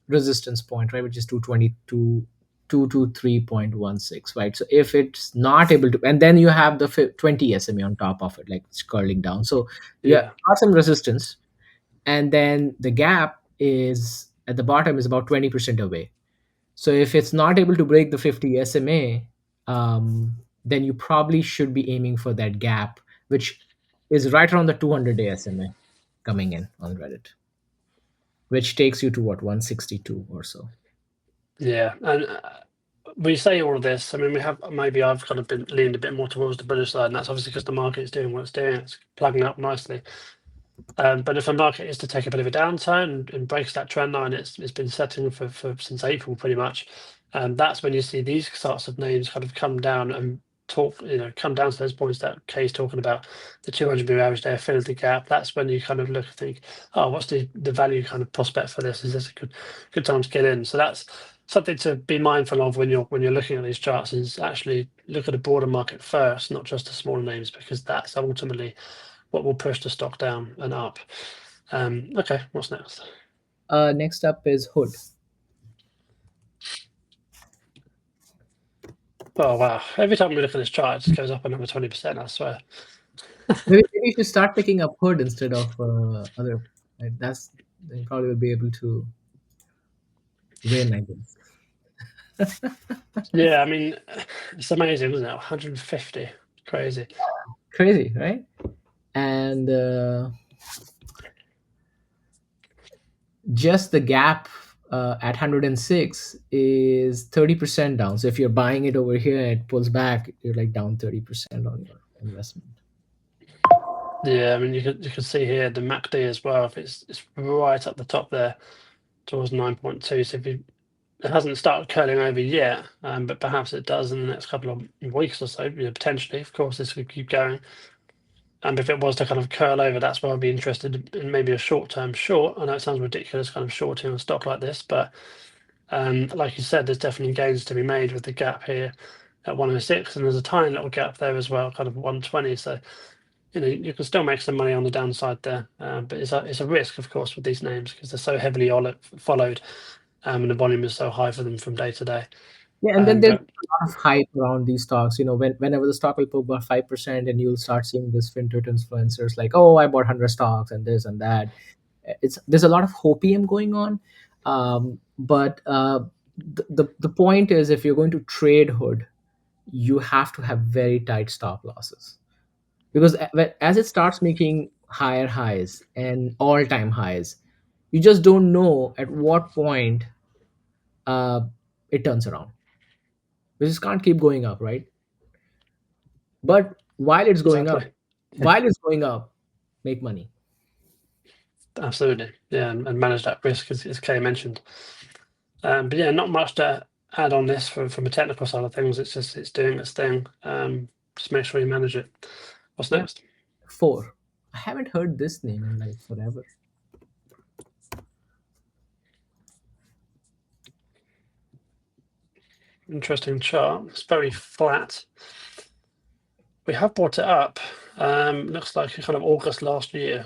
resistance point, right, which is 223.16, right? So if it's not able to, and then you have the 20 SMA on top of it, like it's curling down. So you Yeah. have some resistance, and then the gap is at the bottom is about 20% away. So if it's not able to break the 50 SMA, then you probably should be aiming for that gap, which is right around the 200-day SMA coming in on Reddit, which takes you to what, 162 or so. Yeah. And we say all of this. I mean, I've kind of been leaned a bit more towards the bullish side, and that's obviously because the market is doing what it's doing. It's plugging up nicely. But if a market is to take a bit of a downturn and breaks that trend line, it's been setting for since April pretty much. That's when you see these sorts of names kind of come down and come down to those points that Kaye's talking about, the 200 moving average there, fill the gap. That's when you kind of look and think, oh, what's the value kind of prospect for this? Is this a good time to get in? So that's something to be mindful of when you're looking at these charts, is actually look at the broader market first, not just the smaller names, because that's ultimately what will push the stock down and up. Okay, what's next? Next up is Hood. Oh wow! Every time we look at this chart, it just goes up another 20%. I swear. Maybe you should start picking up Hood instead of other. Right? Then you probably will be able to win, I guess. Yeah, I mean, it's amazing, isn't it? 150, crazy. Crazy, right? And just the gap at 106 is 30% down. So if you're buying it over here and it pulls back, you're like down 30% on your investment. Yeah, I mean, you can see here the MACD as well. If it's right up the top there towards 9.2. So if you it hasn't started curling over yet, but perhaps it does in the next couple of weeks or so. Potentially, of course, this could keep going. And if it was to kind of curl over, that's where I'd be interested in maybe a short-term short. I know it sounds ridiculous, kind of shorting a stock like this, but like you said, there's definitely gains to be made with the gap here at 106, and there's a tiny little gap there as well, kind of 120. So you can still make some money on the downside there, but it's a risk, of course, with these names because they're so heavily followed, and the volume is so high for them from day to day. Yeah, and then there's But a lot of hype around these stocks. Whenever the stock will go above 5%, and you'll start seeing this fintech influencers like, "Oh, I bought 100 stocks and this and that." There's a lot of hopium going on, but the point is, if you're going to trade hood, you have to have very tight stop losses, because as it starts making higher highs and all-time highs, you just don't know at what point uh, it turns around. We just can't keep going up, right? But exactly, while it's going up, make money. absolutely, yeah, and manage that risk as Kaye mentioned. But yeah, not much to add on this from a technical side of things. It's doing its thing. Just make sure you manage it. What's Yeah. next? 4. I haven't heard this name in like forever. Interesting chart. It's very flat. We have brought it up. Looks like kind of August last year.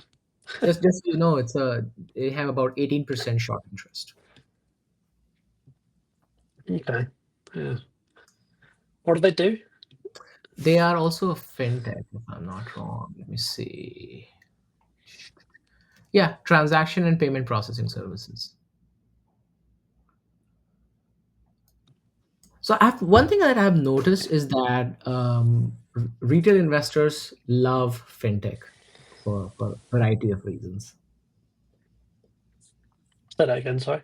Just so you know, they have about 18% short interest. Okay. Yeah. What do they do? They are also a fintech, if I'm not wrong. Let me see. Yeah, transaction and payment processing services. So one thing that I've noticed is that retail investors love fintech for a variety of reasons. Say that again. Sorry.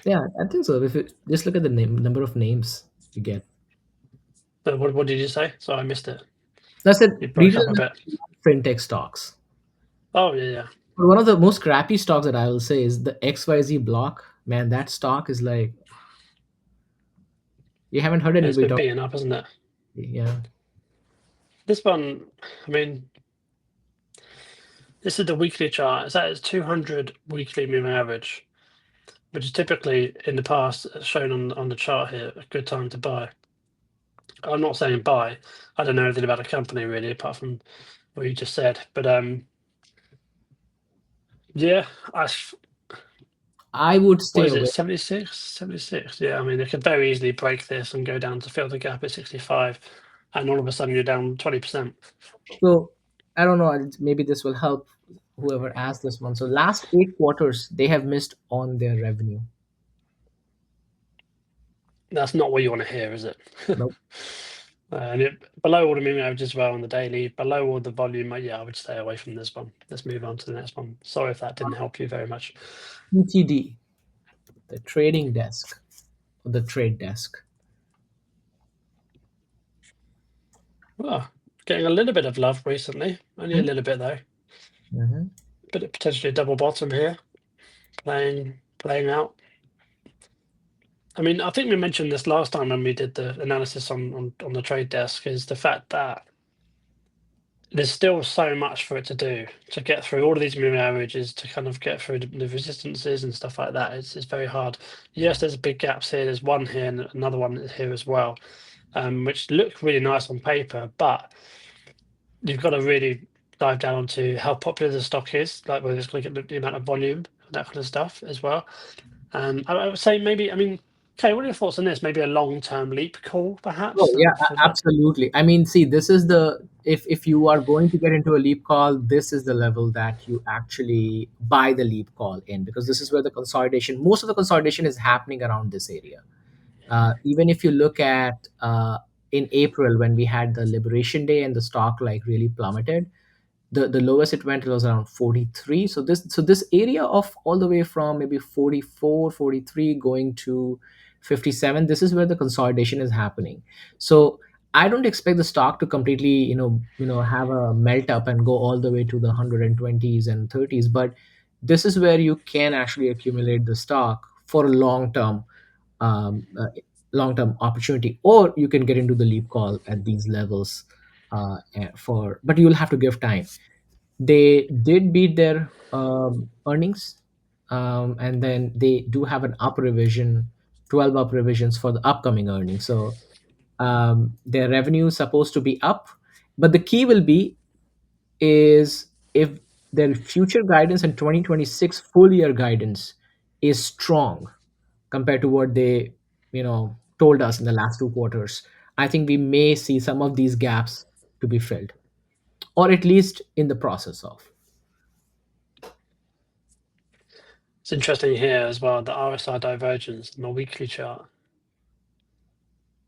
Yeah, I think so. If you just look at the number of names you get. What did you say? Sorry, I missed it. That's it. You broke Retail up a bit. investors love fintech stocks. Oh yeah. But one of the most crappy stocks that I will say is the XYZ block. Man, that stock is like, you haven't heard It's anybody been talk. beaten up, isn't it? Yeah. This one, I mean, this is the weekly chart. It's at its 200 weekly moving average, which is typically in the past shown on the chart here a good time to buy. I'm not saying buy. I don't know anything about the company really, apart from what you just said. But yeah, I would what stay is it? away. 76, 76. Yeah, I mean, they could very easily break this and go down to fill the gap at 65, and all of a sudden you're down 20%. So I don't know. Maybe this will help whoever asked this one. So last 8 quarters, they have missed on their revenue. That's not what you want to hear, is it? Nope. And below all the moving averages as well on the daily, below all the volume, yeah, I would stay away from this one. Let's move on to the next one. Sorry if that didn't help you very much. TTD, the trading desk, the trade desk. Well, getting a little bit of love recently, only a Hmm? little bit though. Mm-hmm. Bit of potentially a double bottom here, playing out. I mean, I think we mentioned this last time when we did the analysis on the trade desk, is the fact that there's still so much for it to do to get through all of these moving averages, to kind of get through the resistances and stuff like that. It's very hard. Yes, there's big gaps here. There's one here and another one here as well, which look really nice on paper, but you've got to really dive down onto how popular the stock is, like we're just looking at the amount of volume, that kind of stuff as well. I would say maybe, I mean, Kay, what are your thoughts on this? Maybe a long-term leap call, Oh perhaps, yeah, for like, absolutely. I mean, see, this is the if you are going to get into a leap call, this is the level that you actually buy the leap call in, because this is where the consolidation, most of the consolidation is happening around this area. Even if you look at in April when we had the Liberation Day and the stock like really plummeted, the lowest it went was around 43. So this area of all the way from maybe 44, 43 going to 57, this is where the consolidation is happening. So I don't expect the stock to completely have a melt up and go all the way to the 120s and 30s, but this is where you can actually accumulate the stock for a long term. long-term opportunity, or you can get into the leap call at these levels. But you'll have to give time. They did beat their earnings, and then they do have an up revision, 12 up revisions for the upcoming earnings. So their revenue is supposed to be up, but the key will be is if their future guidance and 2026 full year guidance is strong compared to what they told us in the last 2 quarters. I think we may see some of these gaps to be filled, or at least in the process of. It's interesting here as well, the RSI divergence in the weekly chart.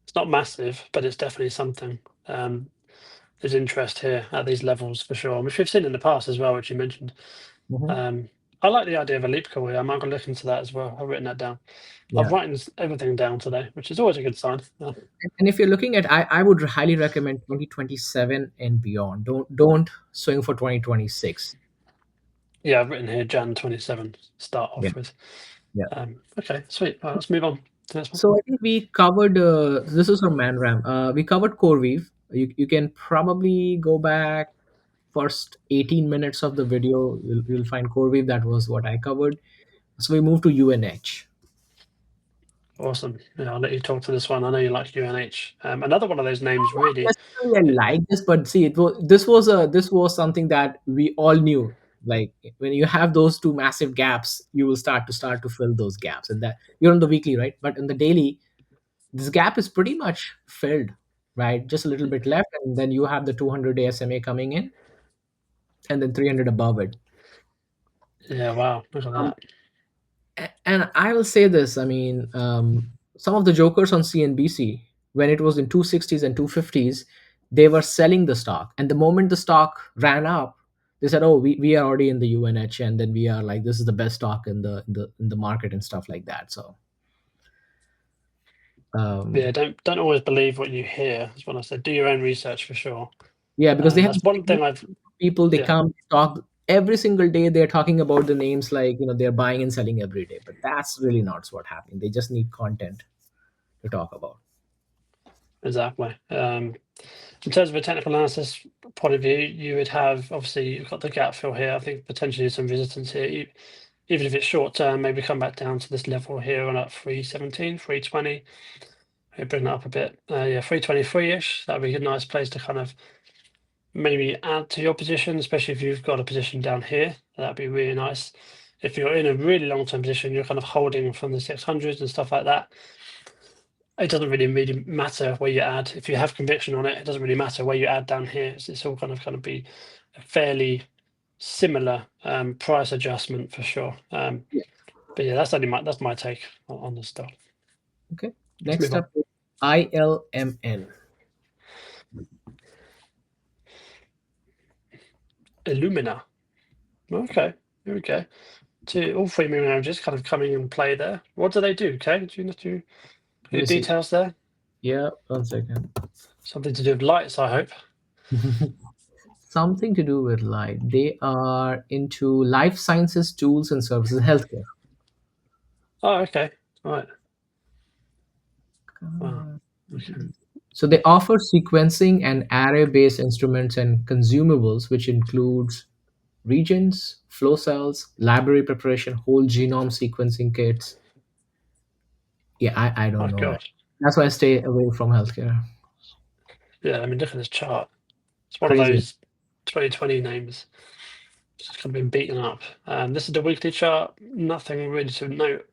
It's not massive, but it's definitely something. There's interest here at these levels for sure, which we've seen in the past as well, which you mentioned. Mhm. I like the idea of a leap call here. I might go look into that as well. I've written that down. I've Yeah. written everything down today, which is always a good sign. And if you're looking at, I would highly recommend 2027 and beyond. Don't swing for 2026. Yeah, I've written here Jan 27 start Yeah. off with. Yeah. Okay, sweet. All right, let's move on to the next one. So I think we covered. This is from Manram. We covered CoreWeave. You can probably go back first 18 minutes of the video. You'll find CoreWeave. That was what I covered. So we move to UNH. Awesome. Yeah, I'll let you talk to this one. I know you like UNH. Another one of those names, really. Necessarily I like this, but see, this was something that we all knew. Like when you have those two massive gaps, you will start to fill those gaps, and that you're on the weekly, right? But in the daily, this gap is pretty much filled, right? Just a little bit left, and then you have the 200-day SMA coming in, and then 300 above it. Yeah, wow. Look at Um, that. and I will say this. I mean, some of the jokers on CNBC, when it was in 260s and 250s, they were selling the stock. And the moment the stock ran up, they said, "Oh, we are already in the UNH, and then we are like this is the best stock in the market and stuff like that." So Yeah, um, don't always believe what you hear. That's what I said. Do your own research for sure. yeah, because they have That's one thing I've. people, they Yeah, come talk every single day. They're talking about the names like they're buying and selling every day, but that's really not what's happening. They just need content to talk about. exactly. In terms of a technical analysis point of view, you would have obviously you've got the gap fill here. I think potentially some resistance here. Even if it's short term, maybe come back down to this level here on at 317, 320. Maybe bring that up a bit. Yeah, 323-ish. That'd be a nice place to kind of maybe add to your position, especially if you've got a position down here. That'd be really nice. If you're in a really long-term position, you're kind of holding from the 600s and stuff like that. It doesn't really matter where you add. If you have conviction on it, it doesn't really matter where you add down here. It's all kind of be a fairly similar price adjustment for sure. Yeah. But yeah, that's my take on the stock. Okay. Let's move Next on. up is ILMN. Illumina. Okay, here we go. All three moving averages kind of coming in play there. What do they do? Okay, do you know Let any me see. details there? Yeah, 1 second. Something to do with lights, I hope. Something to do with light. They are into life sciences, tools, and services, healthcare. Oh, okay. All right. Wow. Okay. So they offer sequencing and array-based instruments and consumables, which includes regions, flow cells, library preparation, whole genome sequencing kits. Yeah, I My don't know. God. That's why I stay away from healthcare. Yeah, I mean, look at this chart. It's one of Crazy. those 2020 names. It's just kind of been beaten up. This is the weekly chart. Nothing really to note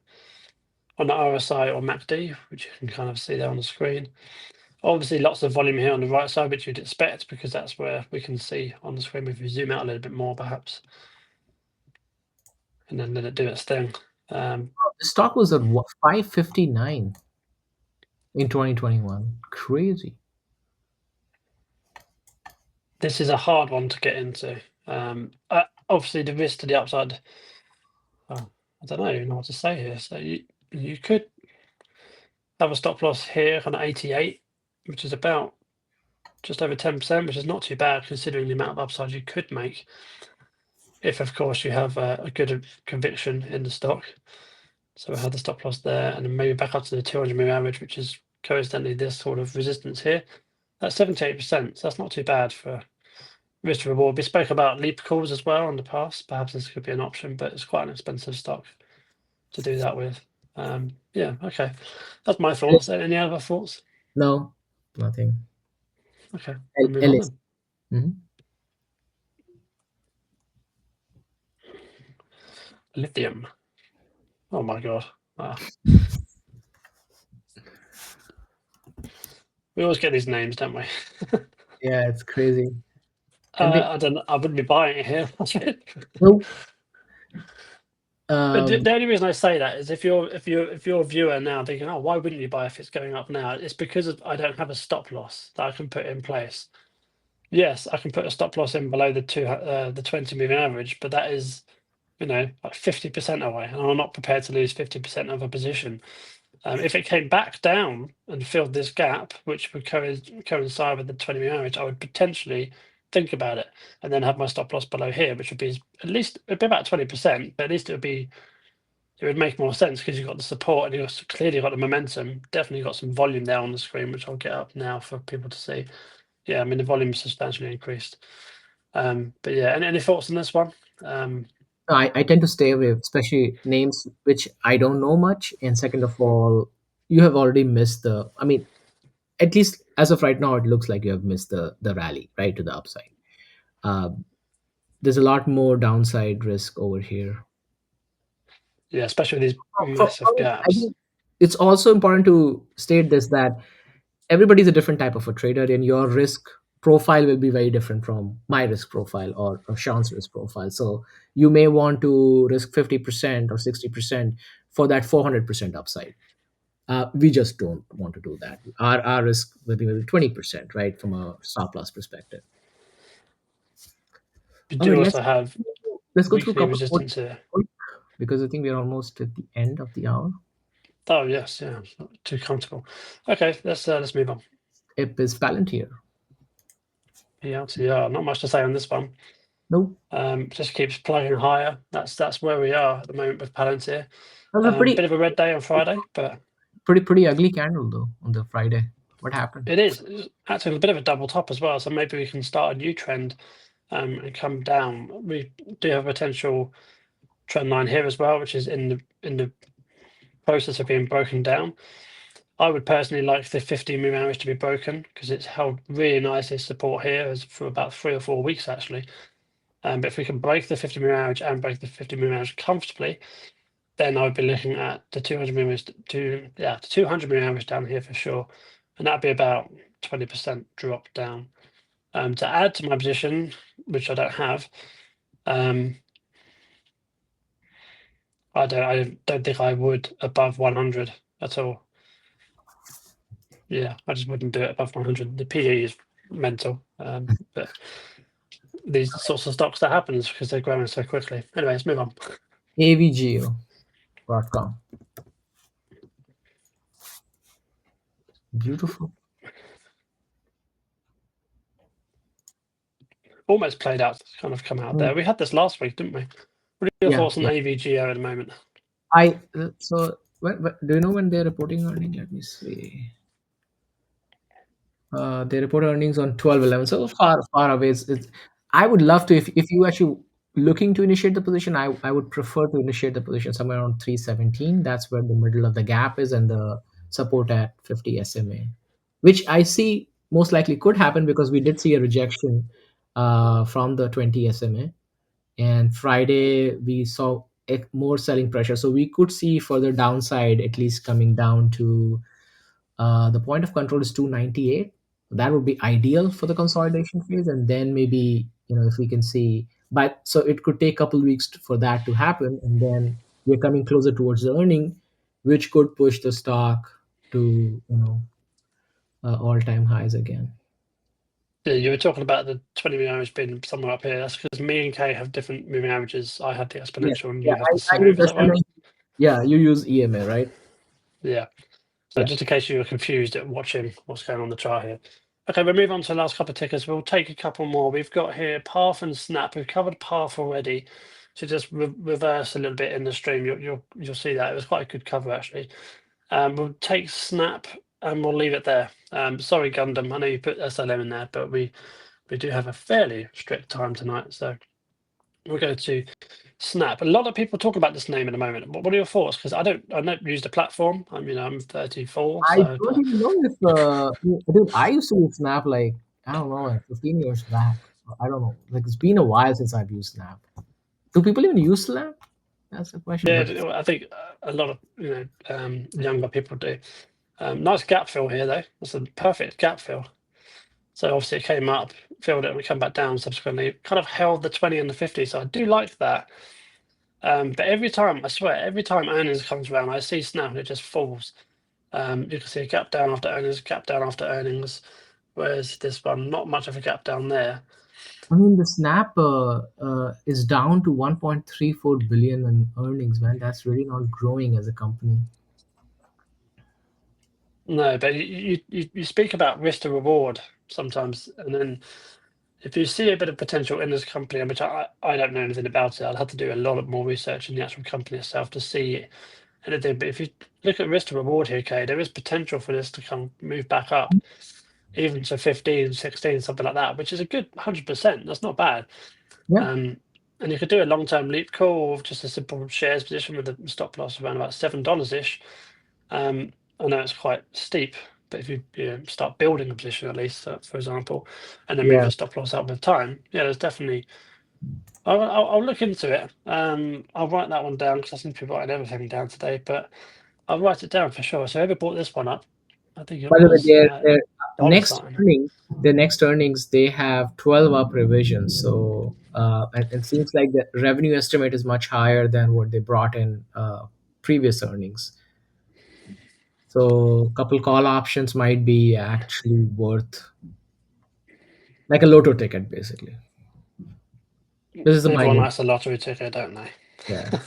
on the RSI or MACD, which you can kind of see there on the screen. Obviously, lots of volume here on the right side, which you'd expect because that's where we can see on the screen. If we zoom out a little bit more, perhaps, and then let it do its thing. The stock was at 559 in 2021. Crazy. This is a hard one to get into. Obviously, the risk to the upside. Oh, I don't know what to say here. So you could have a stop loss here on 88, which is about just over 10%, which is not too bad considering the amount of upside you could make. If, of course, you have a good conviction in the stock. So we have the stop loss there, and then maybe back up to the 200 moving average, which is coincidentally this sort of resistance here. That's 78%, so that's not too bad for risk to reward. We spoke about leap calls as well in the past. Perhaps this could be an option, but it's quite an expensive stock to do that with. Yeah, okay. That's my thoughts. Any other thoughts? No, nothing. Okay, we'll move on LS. then. Mhm. Lithium. Oh my god. Wow. We always get these names, don't we? Yeah, it's crazy. And they I don't. I wouldn't be buying it here. nope. But the only reason I say that is if you're a viewer now thinking, oh, why wouldn't you buy if it's going up now? It's because I don't have a stop loss that I can put in place. Yes, I can put a stop loss in below the 20 moving average, but that is, like 50% away, and I'm not prepared to lose 50% of a position. If it came back down and filled this gap, which would coincide with the 20 moving average, I would potentially think about it and then have my stop loss below here, which would be at least it'd be about 20%, but at least it would make more sense because you've got the support and you've clearly got the momentum. Definitely got some volume there on the screen, which I'll get up now for people to see. Yeah, I mean the volume substantially increased. But yeah, any thoughts on this one? I tend to stay away, especially names which I don't know much. And second of all, you have already missed the. I mean, at least as of right now, it looks like you have missed the rally right to the upside. Um, there's a lot more downside risk over here. Yeah, especially with these massive I gaps. think it's also important to state this that everybody's a different type of a trader, and your risk profile will be very different from my risk profile or Sean's risk profile. So you may want to risk 50% or 60% for that 400% upside. We just don't want to do that. Our risk will be maybe 20%, right, from a stop loss perspective. We All do right, also have let's go through a weekly couple more resistance here. because I think we're almost at the end of the hour. Oh yes, yeah, it's not too comfortable. Okay, let's move on. Ip is Palantir. PLTR, not much to say on this one. Nope. Just keeps plugging higher. That's where we are at the moment with Palantir. That was a Bit of a red day on Friday, but pretty ugly candle though on the Friday. What happened? it's actually a bit of a double top as well. So maybe we can start a new trend and come down. We do have a potential trend line here as well, which is in the process of being broken down. I would personally like the 15 moving average to be broken because it's held really nicely support here as for about 3 or 4 weeks actually. But if we can break the 50 moving average and break the 50 moving average comfortably, then I would be looking at the 200 moving the 200 moving average down here for sure, and that'd be about 20% drop down. To add to my position, which I don't have, I don't think I would above 100 at all. Yeah, I just wouldn't do it above 100. The PE is mental, but these sorts of stocks that happens because they're growing so quickly. Anyway, let's move on. AVGO.com. Beautiful. Almost played out, kind of come out Mm. there. We had this last week, didn't we? What are your Yeah, thoughts on yeah. AVGO at the moment? So do you know when they're reporting earnings? Let me see. They report earnings on 12/11, so far away. I would love to if you actually looking to initiate the position. I would prefer to initiate the position somewhere around 317. That's where the middle of the gap is, and the support at 50 SMA, which I see most likely could happen because we did see a rejection from the 20 SMA, and Friday we saw more selling pressure, so we could see further downside at least coming down to the point of control is 298. That would be ideal for the consolidation phase, and then maybe if we can see. But so it could take a couple weeks for that to happen, and then we're coming closer towards the earning, which could push the stock to all-time highs again. Yeah, you were talking about the 20 moving average being somewhere up here. That's because me and Kaye have different moving averages. I have the Yeah, exponential and yeah. you have the I use smooth. Is that right? SMA. Yeah, you use EMA, right? Yeah. So Yeah. just in case you were confused at watching what's going on the chart here. Okay, we'll move on to the last couple of tickers. We'll take a couple more. We've got here Path and Snap. We've covered Path already. So just reverse a little bit in the stream. You'll see that it was quite a good cover actually. We'll take snap and we'll leave it there. Sorry, Gundam, I know you put SLM in there, but we do have a fairly strict time tonight, so we'll go to snap. A lot of people talk about this name at the moment. What are your thoughts? Because I don't use the platform. I mean, I'm 34, I so don't even know if, dude, I used to use Snap like, I don't know, like 15 years back. I don't know. Like, it's been a while since I've used Snap. Do people even use Snap? That's the question. yeah, But I think a lot of younger people do. Nice gap fill here though. That's a perfect gap fill. So obviously it came up, filled it, and we come back down subsequently. Kind of held the 20 and the 50. So I do like that. But every time, I swear, every time earnings comes around, I see Snap and it just falls. You can see a gap down after earnings, gap down after earnings. Whereas this one, not much of a gap down there. I mean, the Snap is down to 1.34 billion in earnings, man. That's really not growing as a company. No, but you speak about risk to reward sometimes, and then if you see a bit of potential in this company, which I don't know anything about it, I'll have to do a lot of more research in the actual company itself to see anything. But if you look at risk to reward here, Kay, there is potential for this to come move back up, even to 15, 16, something like that, which is a good 100%. That's not bad. Yeah. And you could do a long-term leap call or just a simple shares position with a stop loss around about $7 ish. I know it's quite steep, but if you start building a position at least, for example, and then move Yeah. your stop loss up with time, yeah, there's definitely. I'll look into it. I'll write that one down because I seem to be writing everything down today, but I'll write it down for sure. So whoever bought this one up, I think it By the way, was their dollar next sign. earnings, they have 12 up revisions. So and it seems like the revenue estimate is much higher than what they brought in previous earnings. So a couple call options might be actually worth like a lotto ticket, basically. This is a Everyone minor. likes a lottery ticket, don't they? Yeah.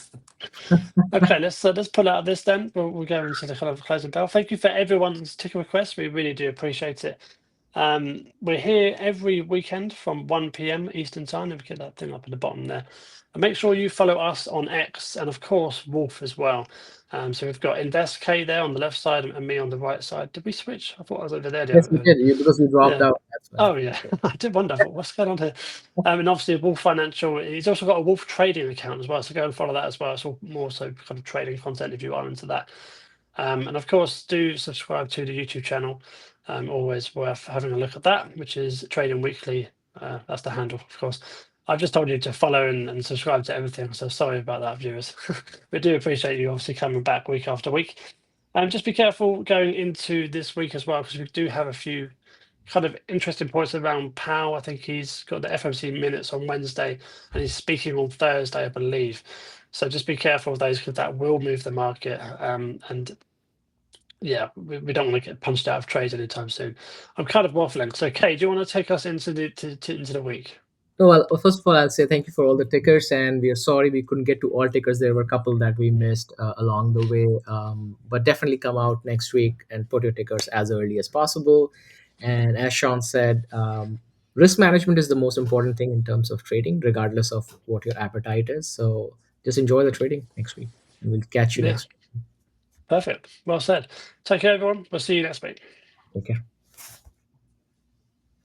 Okay, let's pull out of this then. We'll go into the kind of closing bell. Thank you for everyone's ticket request. We really do appreciate it. We're here every weekend from 1 p.m. Eastern time. If we get that thing up at the bottom there. And make sure you follow us on X and of course Wolf as well. So we've got Invest K there on the left side and me on the right side. Did we switch? I thought I was over there. Yes, we did. Because you dropped Yeah. out. That's why. Oh yeah, I did wonder what's going on here. And obviously Wolf Financial. He's also got a Wolf Trading account as well, so go and follow that as well. It's all more so kind of trading content if you are into that. And of course, do subscribe to the YouTube channel. Always worth having a look at that, which is Trading Weekly. That's the handle, of course. I've just told you to follow and subscribe to everything, so sorry about that, viewers. We do appreciate you obviously coming back week after week. Just be careful going into this week as well, because we do have a few kind of interesting points around Powell. I think he's got the FOMC minutes on Wednesday and he's speaking on Thursday, I believe. So just be careful of those because that will move the market. And yeah, we don't want to get punched out of trade anytime soon. I'm kind of waffling. So, Kay, do you want to take us into into the week? Oh, well, first of all, I'll say thank you for all the tickers, and we are sorry we couldn't get to all tickers. There were a couple that we missed along the way, but definitely come out next week and put your tickers as early as possible. And as Sean said, risk management is the most important thing in terms of trading, regardless of what your appetite is. So just enjoy the trading next week, and we'll catch you Yeah, next week. perfect. Well said. Take care, everyone. We'll see you next week. Take care.